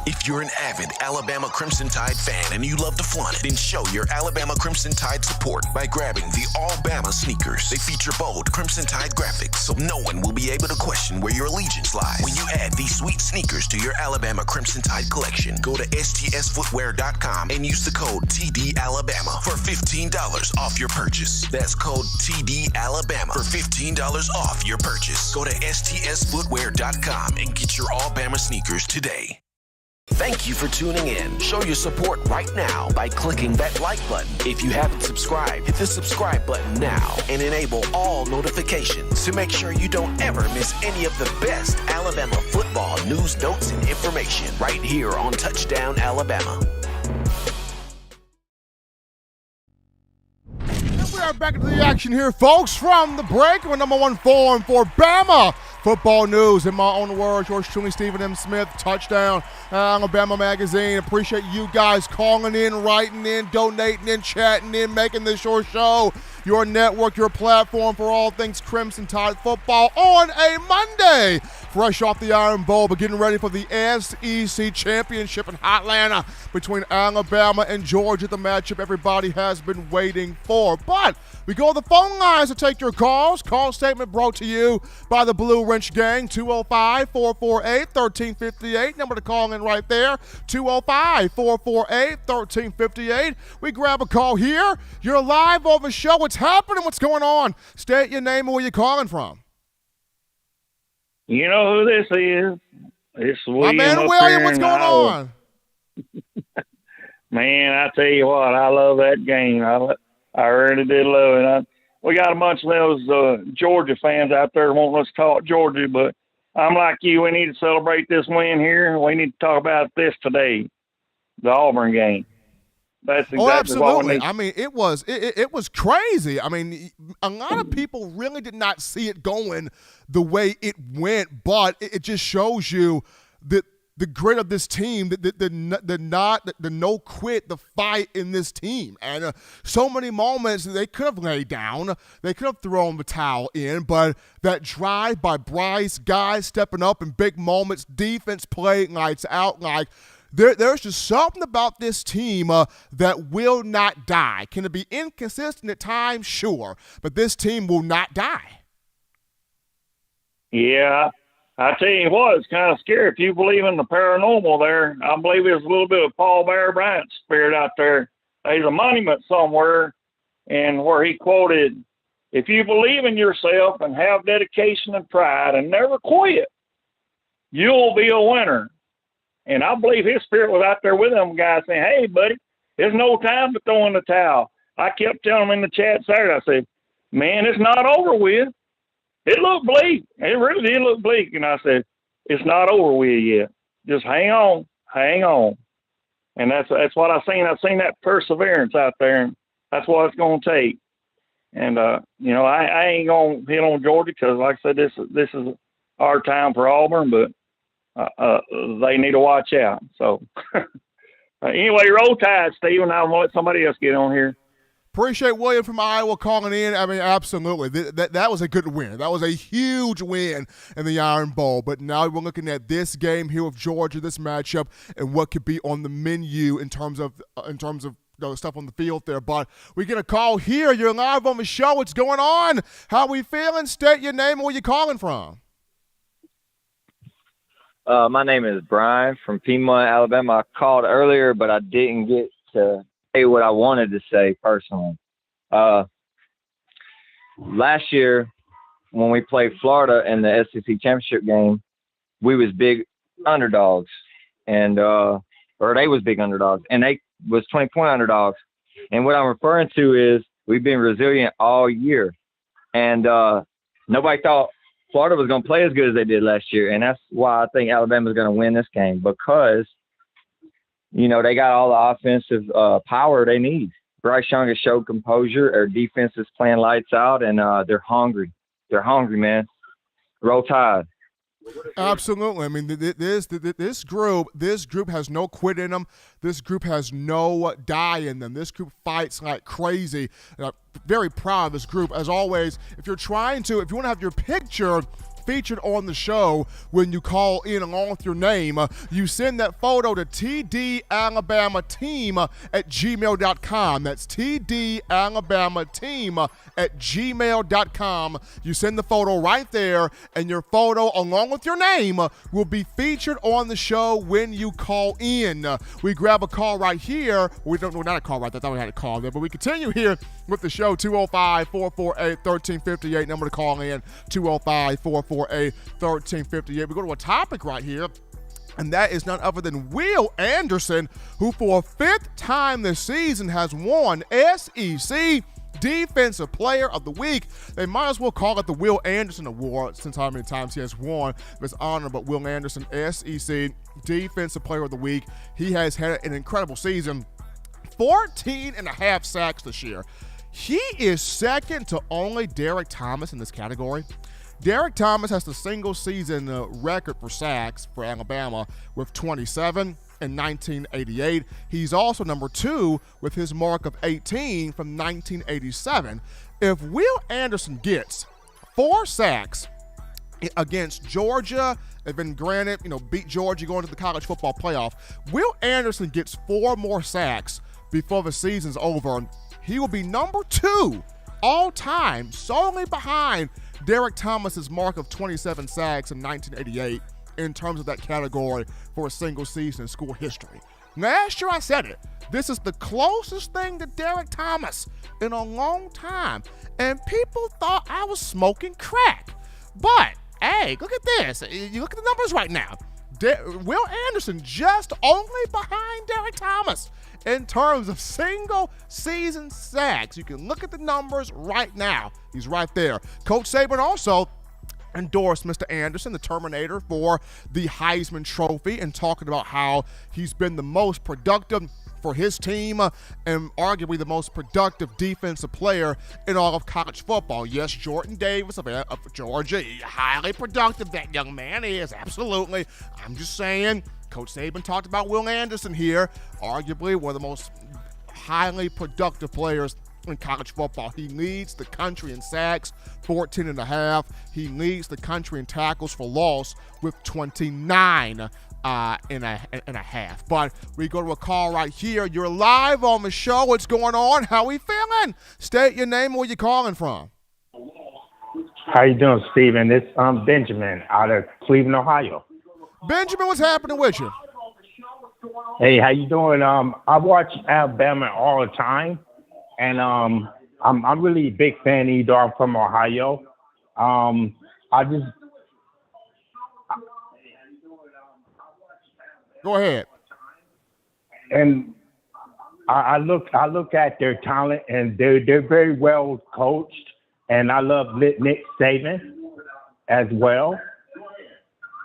If you're an avid Alabama Crimson Tide fan and you love to flaunt it, then show your Alabama Crimson Tide support by grabbing the All-Bama sneakers. They feature bold Crimson Tide graphics, so no one will be able to question where your allegiance lies. When you add these sweet sneakers to your Alabama Crimson Tide collection, go to stsfootwear.com and use the code TDAlabama for $15 off your purchase. That's code TDAlabama for $15 off your purchase. Go to stsfootwear.com and get your All-Bama sneakers today. Thank you for tuning in. Show your support right now by clicking that like button. If you haven't subscribed, hit the subscribe button now and enable all notifications to make sure you don't ever miss any of the best Alabama football news, notes, and information right here on Touchdown Alabama. And we are back into the action here, folks, from the break. We're number 1 forum for Bama football news. In my own words, yours truly, Stephen M. Smith, Touchdown Alabama Magazine. Appreciate you guys calling in, writing in, donating in, chatting in, making this your show. your network, your platform for all things Crimson Tide football on a Monday. Fresh off the Iron Bowl, but getting ready for the SEC Championship in Atlanta between Alabama and Georgia, the matchup everybody has been waiting for. But we go to the phone lines to take your calls. Call statement brought to you by the Blue Wrench Gang, 205-448-1358. Number to call in right there, 205-448-1358. We grab a call here. You're live on the show. What's happening? What's going on? State your name and where you're calling from. You know who this is? It's William. My man William, what's going on? Man, I tell you what, I love that game. I really did love it. We got a bunch of those Georgia fans out there wanting us to talk Georgia, but I'm like you. We need to celebrate this win here. We need to talk about this today, the Auburn game. That's exactly what we need. I mean, it was crazy. I mean, a lot of people really did not see it going the way it went, but it just shows you that the grit of this team, the no quit, the fight in this team. And so many moments they could have laid down, they could have thrown the towel in, but that drive by Bryce, guys stepping up in big moments, defense playing lights out, like there's just something about this team that will not die. Can it be inconsistent at times? Sure. But this team will not die. Yeah. I tell you what, it's kind of scary. If you believe in the paranormal there, I believe there's a little bit of Paul Bear Bryant's spirit out there. There's a monument somewhere and where he quoted, "If you believe in yourself and have dedication and pride and never quit, you'll be a winner." And I believe his spirit was out there with them guys saying, "Hey, buddy, there's no time to throw in the towel." I kept telling them in the chat Saturday, I said, "Man, it's not over with." It looked bleak. It really did look bleak. And I said, "It's not over with yet. Just hang on, hang on." And that's what I've seen. I've seen that perseverance out there, and that's what it's going to take. And, I ain't going to hit on Georgia because, like I said, this is our time for Auburn, but they need to watch out. So, anyway, roll Tide, Stephen. I'll let somebody else get on here. Appreciate William from Iowa calling in. I mean, absolutely. That was a good win. That was a huge win in the Iron Bowl. But now we're looking at this game here with Georgia, this matchup, and what could be on the menu in terms of stuff on the field there. But we get a call here. You're live on the show. What's going on? How we feeling? State your name and where you calling from. My name is Brian from Piedmont, Alabama. I called earlier, but I didn't get to say what I wanted to say personally. Last year, when we played Florida in the SEC championship game, we was big underdogs, and or they was big underdogs, and they was 20-point underdogs. And what I'm referring to is we've been resilient all year, and nobody thought Florida was going to play as good as they did last year, and that's why I think Alabama's going to win this game because, they got all the offensive power they need. Bryce Young has showed composure. Their defense is playing lights out, and they're hungry. They're hungry, man. Roll Tide. Absolutely. I mean, this group has no quit in them. This group has no die in them. This group fights like crazy. And I'm very proud of this group. As always, if you want to have your picture featured on the show when you call in along with your name, you send that photo to tdalabamateam@gmail.com. That's tdalabamateam@gmail.com. You send the photo right there, and your photo along with your name will be featured on the show when you call in. We grab a call right here. Not a call right there. I thought we had a call there, but we continue here with the show. 205-448-1358. Number to call in, 205-448-1358. We go to a topic right here, and that is none other than Will Anderson, who for a fifth time this season has won SEC Defensive Player of the Week. They might as well call it the Will Anderson Award since how many times he has won this honor. But Will Anderson, SEC Defensive Player of the Week. He has had an incredible season. 14.5 sacks this year. He is second to only Derek Thomas in this category. Derek Thomas has the single season record for sacks for Alabama with 27. in 1988. He's also number 2 with his mark of 18 from 1987. If Will Anderson gets 4 sacks against Georgia, they've been granted, beat Georgia going to the college football playoff. Will Anderson gets 4 more sacks before the season's over. He will be number 2 all time, solely behind Derek Thomas's mark of 27 sacks in 1988 in terms of that category for a single season in school history. Last year I said it. This is the closest thing to Derek Thomas in a long time. And people thought I was smoking crack. But, hey, look at this. You look at the numbers right now. Will Anderson just only behind Derek Thomas in terms of single season sacks. You can look at the numbers right now. He's right there. Coach Saban also endorsed Mr. Anderson, the Terminator, for the Heisman Trophy, and talking about how he's been the most productive for his team and arguably the most productive defensive player in all of college football. Yes, Jordan Davis of Georgia, highly productive, that young man is, absolutely. I'm just saying, Coach Saban talked about Will Anderson here, arguably one of the most highly productive players in college football. He leads the country in sacks, 14.5. He leads the country in tackles for loss with 29 and a half. But we go to a call right here. You're live on the show. What's going on? How we feeling? State your name. Where you calling from? How you doing, Steven? It's Benjamin out of Cleveland, Ohio. Benjamin, what's happening with you? Hey, how you doing? I watch Alabama all the time, and I'm really a big fan, either I'm from Ohio. Go ahead. And I look at their talent, and they're very well coached, and I love Nick Saban as well.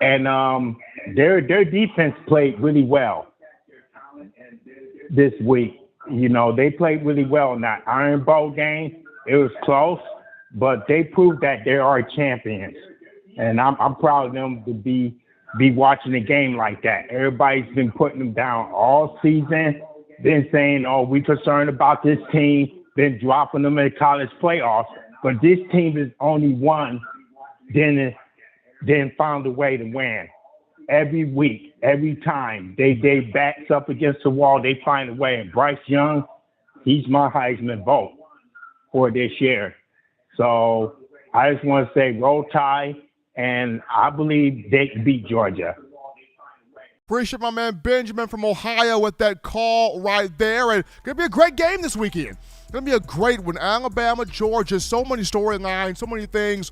And their defense played really well this week. They played really well in that Iron Bowl game. It was close, but they proved that they are champions. And I'm proud of them to be watching a game like that. Everybody's been putting them down all season, been saying, oh, we're concerned about this team, been dropping them in the college playoffs. But this team has only won, then found a way to win. Every week, every time, they backs up against the wall, they find a way. And Bryce Young, he's my Heisman vote for this year. So I just want to say roll Tide, and I believe they can beat Georgia. Appreciate my man Benjamin from Ohio with that call right there. And going to be a great game this weekend. Going to be a great one. Alabama, Georgia, so many storylines, so many things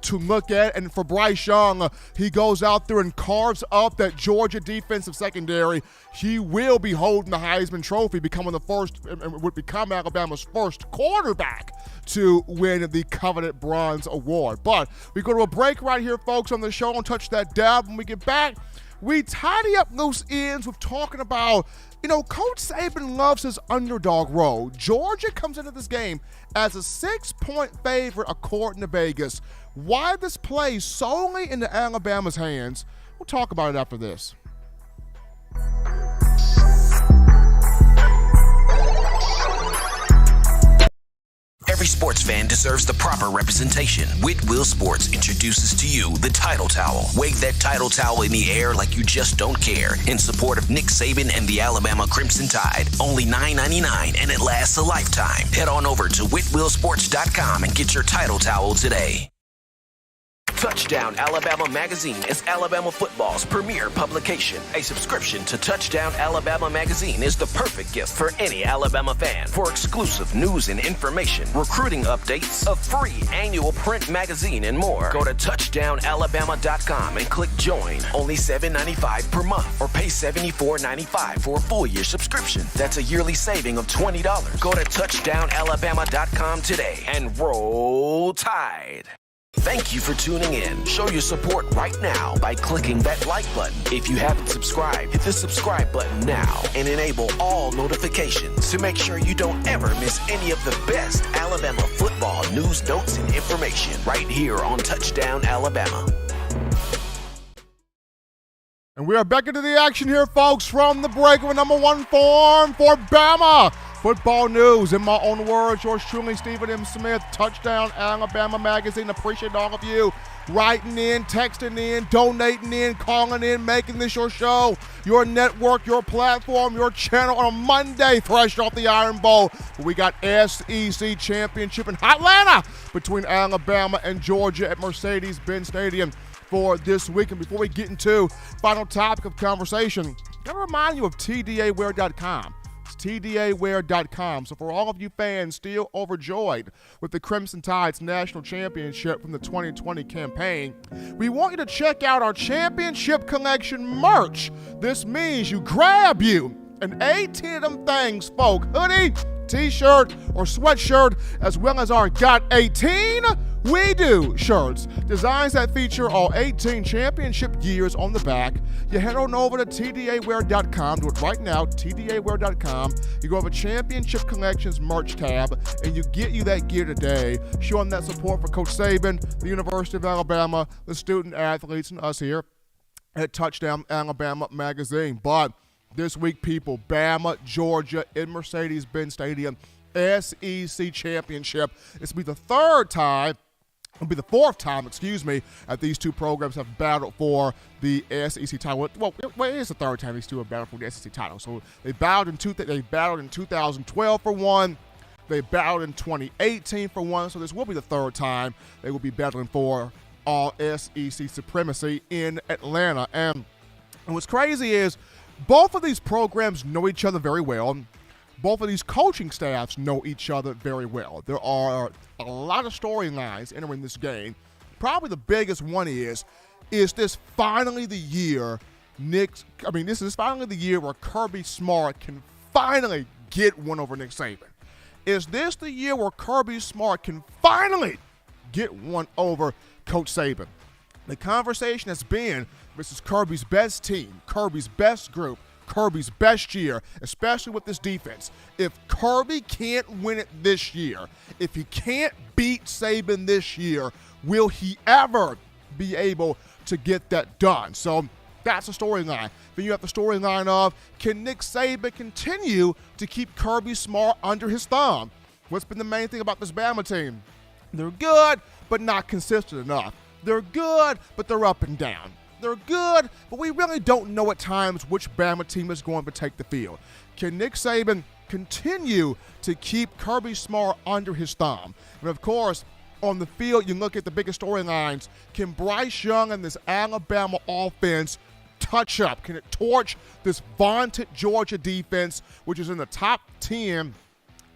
to look at. And for Bryce Young, he goes out there and carves up that Georgia defensive secondary. He will be holding the Heisman Trophy, becoming the first, and would become Alabama's first quarterback to win the coveted Bronze Award. But we go to a break right here, folks, on the show on Touch That Dab. When we get back, we tidy up loose ends with talking about, Coach Saban loves his underdog role. Georgia comes into this game as a 6-point favorite according to Vegas. Why this plays solely into Alabama's hands? We'll talk about it after this. Every sports fan deserves the proper representation. Whitwell Sports introduces to you the Title Towel. Wave that Title Towel in the air like you just don't care in support of Nick Saban and the Alabama Crimson Tide. Only $9.99 and it lasts a lifetime. Head on over to whitwellsports.com and get your Title Towel today. Touchdown Alabama Magazine is Alabama football's premier publication. A subscription to Touchdown Alabama Magazine is the perfect gift for any Alabama fan. For exclusive news and information, recruiting updates, a free annual print magazine, and more, go to touchdownalabama.com and click join. Only $7.95 per month, or pay $74.95 for a full year subscription. That's a yearly saving of $20. Go to touchdownalabama.com today and roll Tide. Thank you for tuning in. Show your support right now by clicking that like button. If you haven't subscribed, hit the subscribe button now and enable all notifications to make sure you don't ever miss any of the best Alabama football news, notes, and information right here on Touchdown Alabama. And we are back into the action here, folks, from the break of number one form for Bama football news. In my own words, yours truly, Stephen M. Smith, Touchdown Alabama Magazine. Appreciate all of you writing in, texting in, donating in, calling in, making this your show, your network, your platform, your channel on a Monday, fresh off the Iron Bowl. We got SEC Championship in Atlanta between Alabama and Georgia at Mercedes-Benz Stadium for this week. And before we get into final topic of conversation, got to remind you of TDAwear.com. It's TDAwear.com. So for all of you fans still overjoyed with the Crimson Tide's national championship from the 2020 campaign, we want you to check out our championship collection merch. This means you grab you an 18 of them things, folk, hoodie, t-shirt, or sweatshirt, as well as our Got 18 We Do shirts. Designs that feature all 18 championship years on the back. You head on over to TDAwear.com. Do it right now, TDAwear.com. You go over Championship Collections merch tab, and you get you that gear today, showing that support for Coach Saban, the University of Alabama, the student athletes, and us here at Touchdown Alabama Magazine. But this week, people, Bama, Georgia, in Mercedes-Benz Stadium, SEC Championship. This will be the fourth time, that these two programs have battled for the SEC title. Well, it is the third time these two have battled for the SEC title. So they battled in 2012 for one. They battled in 2018 for one. So this will be the third time they will be battling for all SEC supremacy in Atlanta. And what's crazy is both of these programs know each other very well. Both of these coaching staffs know each other very well. There are a lot of storylines entering this game. Probably the biggest one is this finally the year this is finally the year where Kirby Smart can finally get one over Nick Saban? Is this the year where Kirby Smart can finally get one over Coach Saban? The conversation has been, this is Kirby's best team, Kirby's best group, Kirby's best year, especially with this defense. If Kirby can't win it this year, if he can't beat Saban this year, will he ever be able to get that done? So that's a storyline. Then you have the storyline of, can Nick Saban continue to keep Kirby Smart under his thumb? What's been the main thing about this Bama team? They're good, but not consistent enough. They're good, but they're up and down. They're good, but we really don't know at times which Bama team is going to take the field. Can Nick Saban continue to keep Kirby Smart under his thumb? And of course, on the field, you look at the biggest storylines. Can Bryce Young and this Alabama offense touch up? Can it torch this vaunted Georgia defense, which is in the top 10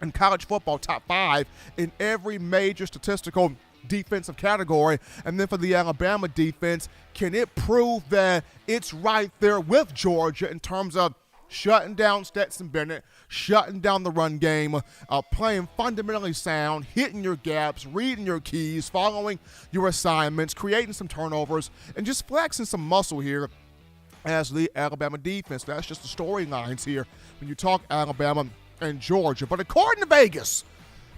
in college football, top 5 in every major statistical defensive category? And then for the Alabama defense, can it prove that it's right there with Georgia in terms of shutting down Stetson Bennett, shutting down the run game, playing fundamentally sound, hitting your gaps, reading your keys, following your assignments, creating some turnovers, and just flexing some muscle here as the Alabama defense? That's just the storylines here when you talk Alabama and Georgia. But according to Vegas,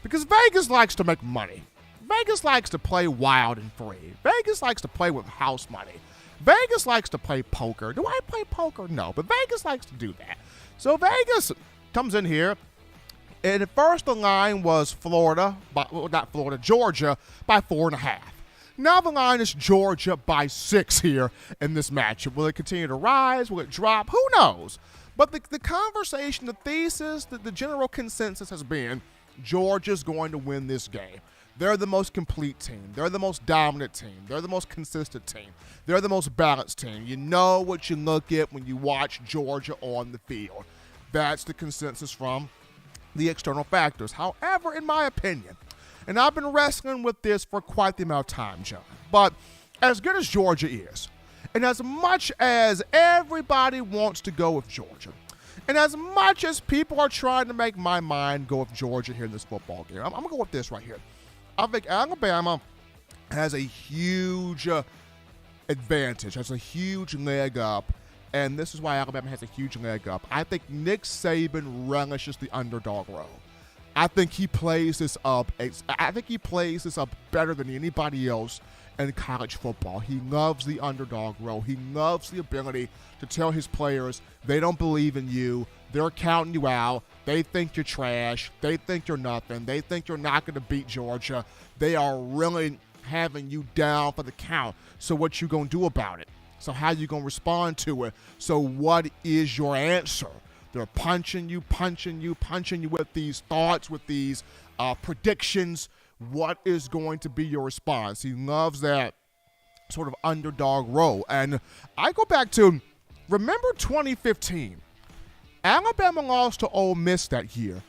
because Vegas likes to make money, Vegas likes to play wild and free. Vegas likes to play with house money. Vegas likes to play poker. Do I play poker? No, but Vegas likes to do that. So Vegas comes in here, and at first the line was Georgia by 4.5. Now the line is Georgia by 6 here in this matchup. Will it continue to rise? Will it drop? Who knows? But the conversation, the thesis, the general consensus has been Georgia's going to win this game. They're the most complete team. They're the most dominant team. They're the most consistent team. They're the most balanced team. You know what you look at when you watch Georgia on the field. That's the consensus from the external factors. However, in my opinion, and I've been wrestling with this for quite the amount of time, John, but as good as Georgia is, and as much as everybody wants to go with Georgia, and as much as people are trying to make my mind go with Georgia here in this football game, I'm going to go with this right here. I think Alabama has a huge advantage, has a huge leg up, and this is why Alabama has a huge leg up. I think Nick Saban relishes the underdog role. I think he plays this up. I think he plays this up better than anybody else in college football. He loves the underdog role. He loves the ability to tell his players they don't believe in you. They're counting you out. They think you're trash. They think you're nothing. They think you're not going to beat Georgia. They are really having you down for the count. So what you going to do about it? So how you going to respond to it? So what is your answer? They're punching you with these thoughts, with these predictions. What is going to be your response? He loves that sort of underdog role. And I go back to, remember 2015? Alabama lost to Ole Miss that year.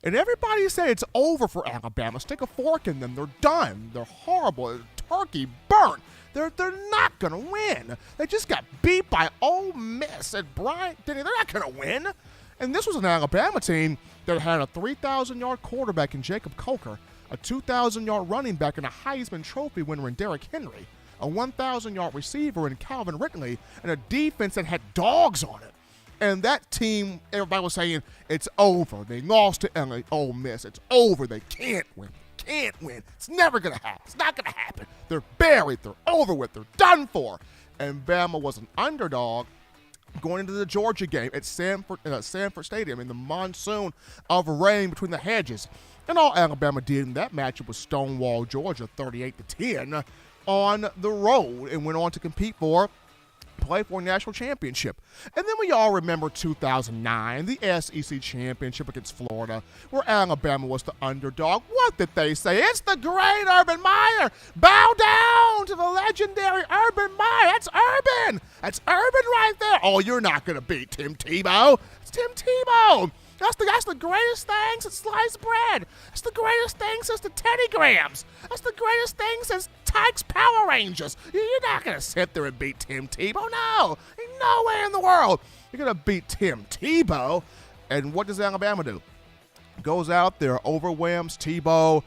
And everybody said it's over for Alabama. Stick a fork in them. They're done. They're horrible. Turkey burnt. They're not going to win. They just got beat by Ole Miss at Bryant Denny. They're not going to win. And this was an Alabama team that had a 3,000-yard quarterback in Jacob Coker, a 2,000-yard running back and a Heisman Trophy winner in Derrick Henry, a 1,000-yard receiver in Calvin Ridley, and a defense that had dogs on it. And that team, everybody was saying, it's over. They lost to Ole Miss. It's over. They can't win. Can't win. It's never going to happen. It's not going to happen. They're buried. They're over with. They're done for. And Bama was an underdog going into the Georgia game at Sanford Stadium in the monsoon of rain between the hedges. And all Alabama did in that matchup was stonewall Georgia 38-10 on the road and went on to play for a national championship. And then we all remember 2009, the SEC championship against Florida, where Alabama was the underdog. What did they say? It's the great Urban Meyer. Bow down to the legendary Urban Meyer. That's Urban. That's Urban right there. Oh, you're not going to beat Tim Tebow. It's Tim Tebow. That's the greatest thing since sliced bread. That's the greatest thing since the Teddy Grahams. That's the greatest thing since Tyke's Power Rangers. You're not going to sit there and beat Tim Tebow. No. Ain't no way in the world you're going to beat Tim Tebow. And what does Alabama do? Goes out there, overwhelms Tebow.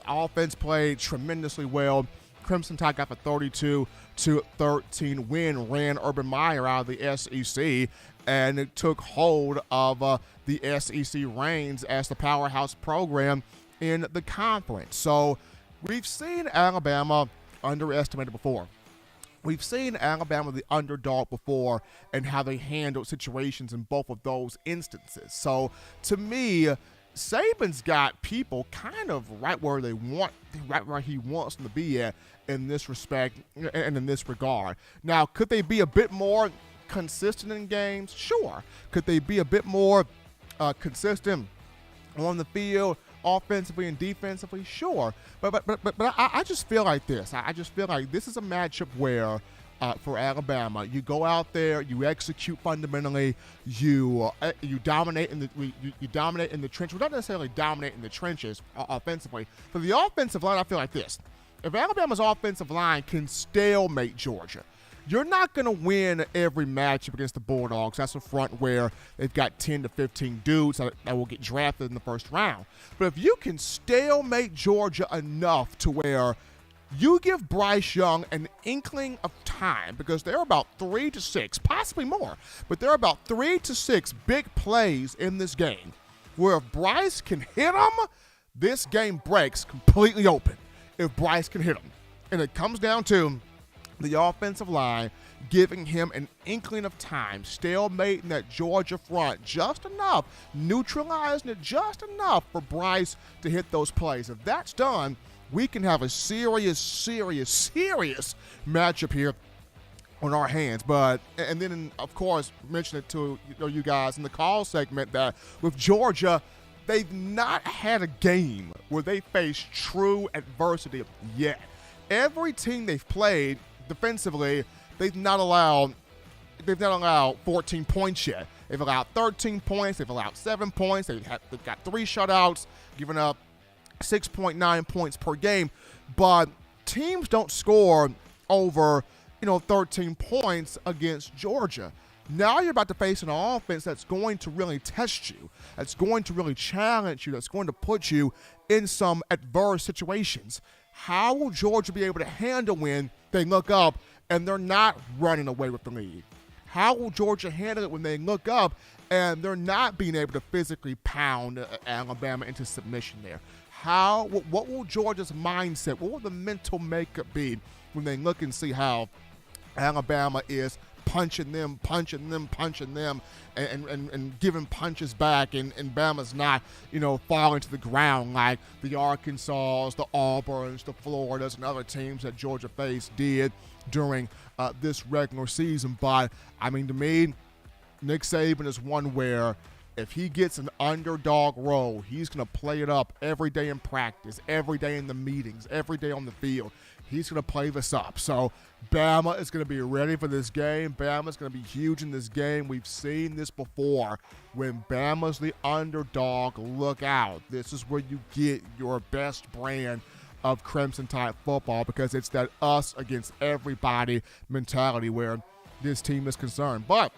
Offense played tremendously well. Crimson Tide got the 32-13 win, ran Urban Meyer out of the SEC, and it took hold of the SEC reigns as the powerhouse program in the conference. So we've seen Alabama underestimated before. We've seen Alabama the underdog before and how they handled situations in both of those instances. So to me, Saban's got people kind of right where they want, right where he wants them to be at in this respect and in this regard. Now, could they be a bit more consistent in games? Sure. Could they be a bit more consistent on the field, offensively and defensively? Sure. But I just feel like this. I just feel like this is a matchup where for Alabama, you go out there, you execute fundamentally, you dominate in the trenches. Well, not necessarily dominate in the trenches offensively. For the offensive line, I feel like this. If Alabama's offensive line can stalemate Georgia, you're not going to win every matchup against the Bulldogs. That's a front where they've got 10 to 15 dudes that will get drafted in the first round. But if you can stalemate Georgia enough to where you give Bryce Young an inkling of time, because there are about 3 to 6, possibly more, but there are about 3 to 6 big plays in this game where if Bryce can hit them, this game breaks completely open if Bryce can hit them. And it comes down to the offensive line giving him an inkling of time, stalemating that Georgia front just enough, neutralizing it just enough for Bryce to hit those plays. If that's done, we can have a serious matchup here on our hands. But, and then, of course, mention it to you guys in the call segment that with Georgia, they've not had a game where they faced true adversity yet. Every team they've played defensively, they've not allowed 14 points yet. They've allowed 13 points. They've allowed 7 points. They've got 3 shutouts, giving up 6.9 points per game. But teams don't score over 13 points against Georgia. Now you're about to face an offense that's going to really test you, that's going to really challenge you, that's going to put you in some adverse situations. How will Georgia be able to handle when they look up and they're not running away with the lead? How will Georgia handle it when they look up and they're not being able to physically pound Alabama into submission there? What will Georgia's mindset, what will the mental makeup be when they look and see how Alabama is punching them, and giving punches back, and Bama's not, falling to the ground like the Arkansas, the Auburns, the Floridas, and other teams that Georgia faced did during this regular season. But, to me, Nick Saban is one where if he gets an underdog role, he's going to play it up every day in practice, every day in the meetings, every day on the field. He's going to play this up. So Bama is going to be ready for this game. Bama's going to be huge in this game. We've seen this before. When Bama's the underdog, look out. This is where you get your best brand of Crimson Tide football, because it's that us against everybody mentality where this team is concerned. But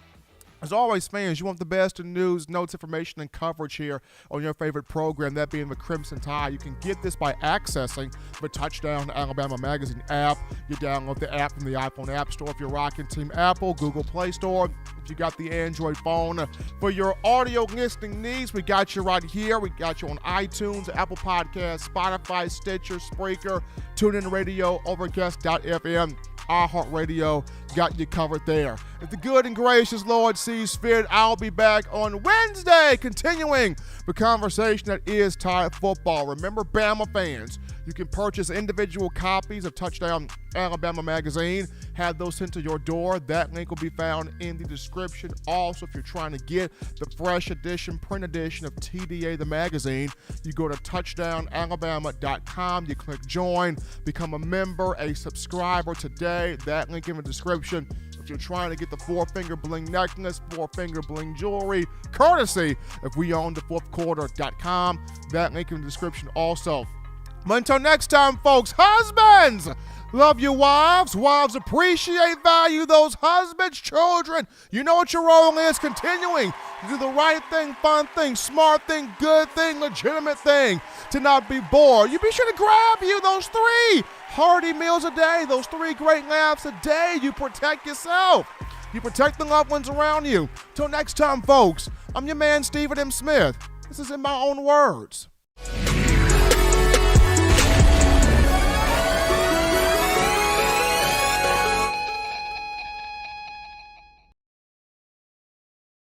as always, fans, you want the best in news, notes, information, and coverage here on your favorite program, that being the Crimson Tide. You can get this by accessing the Touchdown Alabama Magazine app. You download the app from the iPhone App Store if you're rocking Team Apple, Google Play Store. If you got the Android phone, for your audio listening needs, we got you right here. We got you on iTunes, Apple Podcasts, Spotify, Stitcher, Spreaker, TuneIn Radio, Overcast.fm, iHeartRadio, got you covered there. If the good and gracious Lord sees fit, I'll be back on Wednesday, continuing the conversation that is Tide football. Remember, Bama fans, you can purchase individual copies of Touchdown Alabama Magazine, have those sent to your door. That link will be found in the description. Also, if you're trying to get the fresh edition, print edition of TDA the magazine, you go to touchdownalabama.com, you click join, become a member, a subscriber today. That link in the description. If you're trying to get the 4-finger bling necklace, 4-finger bling jewelry, courtesy of WeOwnTheFourthQuarter.com, that link in the description also. But until next time, folks, husbands, love your wives. Wives appreciate, value those husbands. Children, you know what your role is. Continuing to do the right thing, fun thing, smart thing, good thing, legitimate thing, to not be bored. You be sure to grab you those 3 hearty meals a day, those 3 great laughs a day. You protect yourself. You protect the loved ones around you. Till next time, folks, I'm your man, Stephen M. Smith. This is In My Own Words.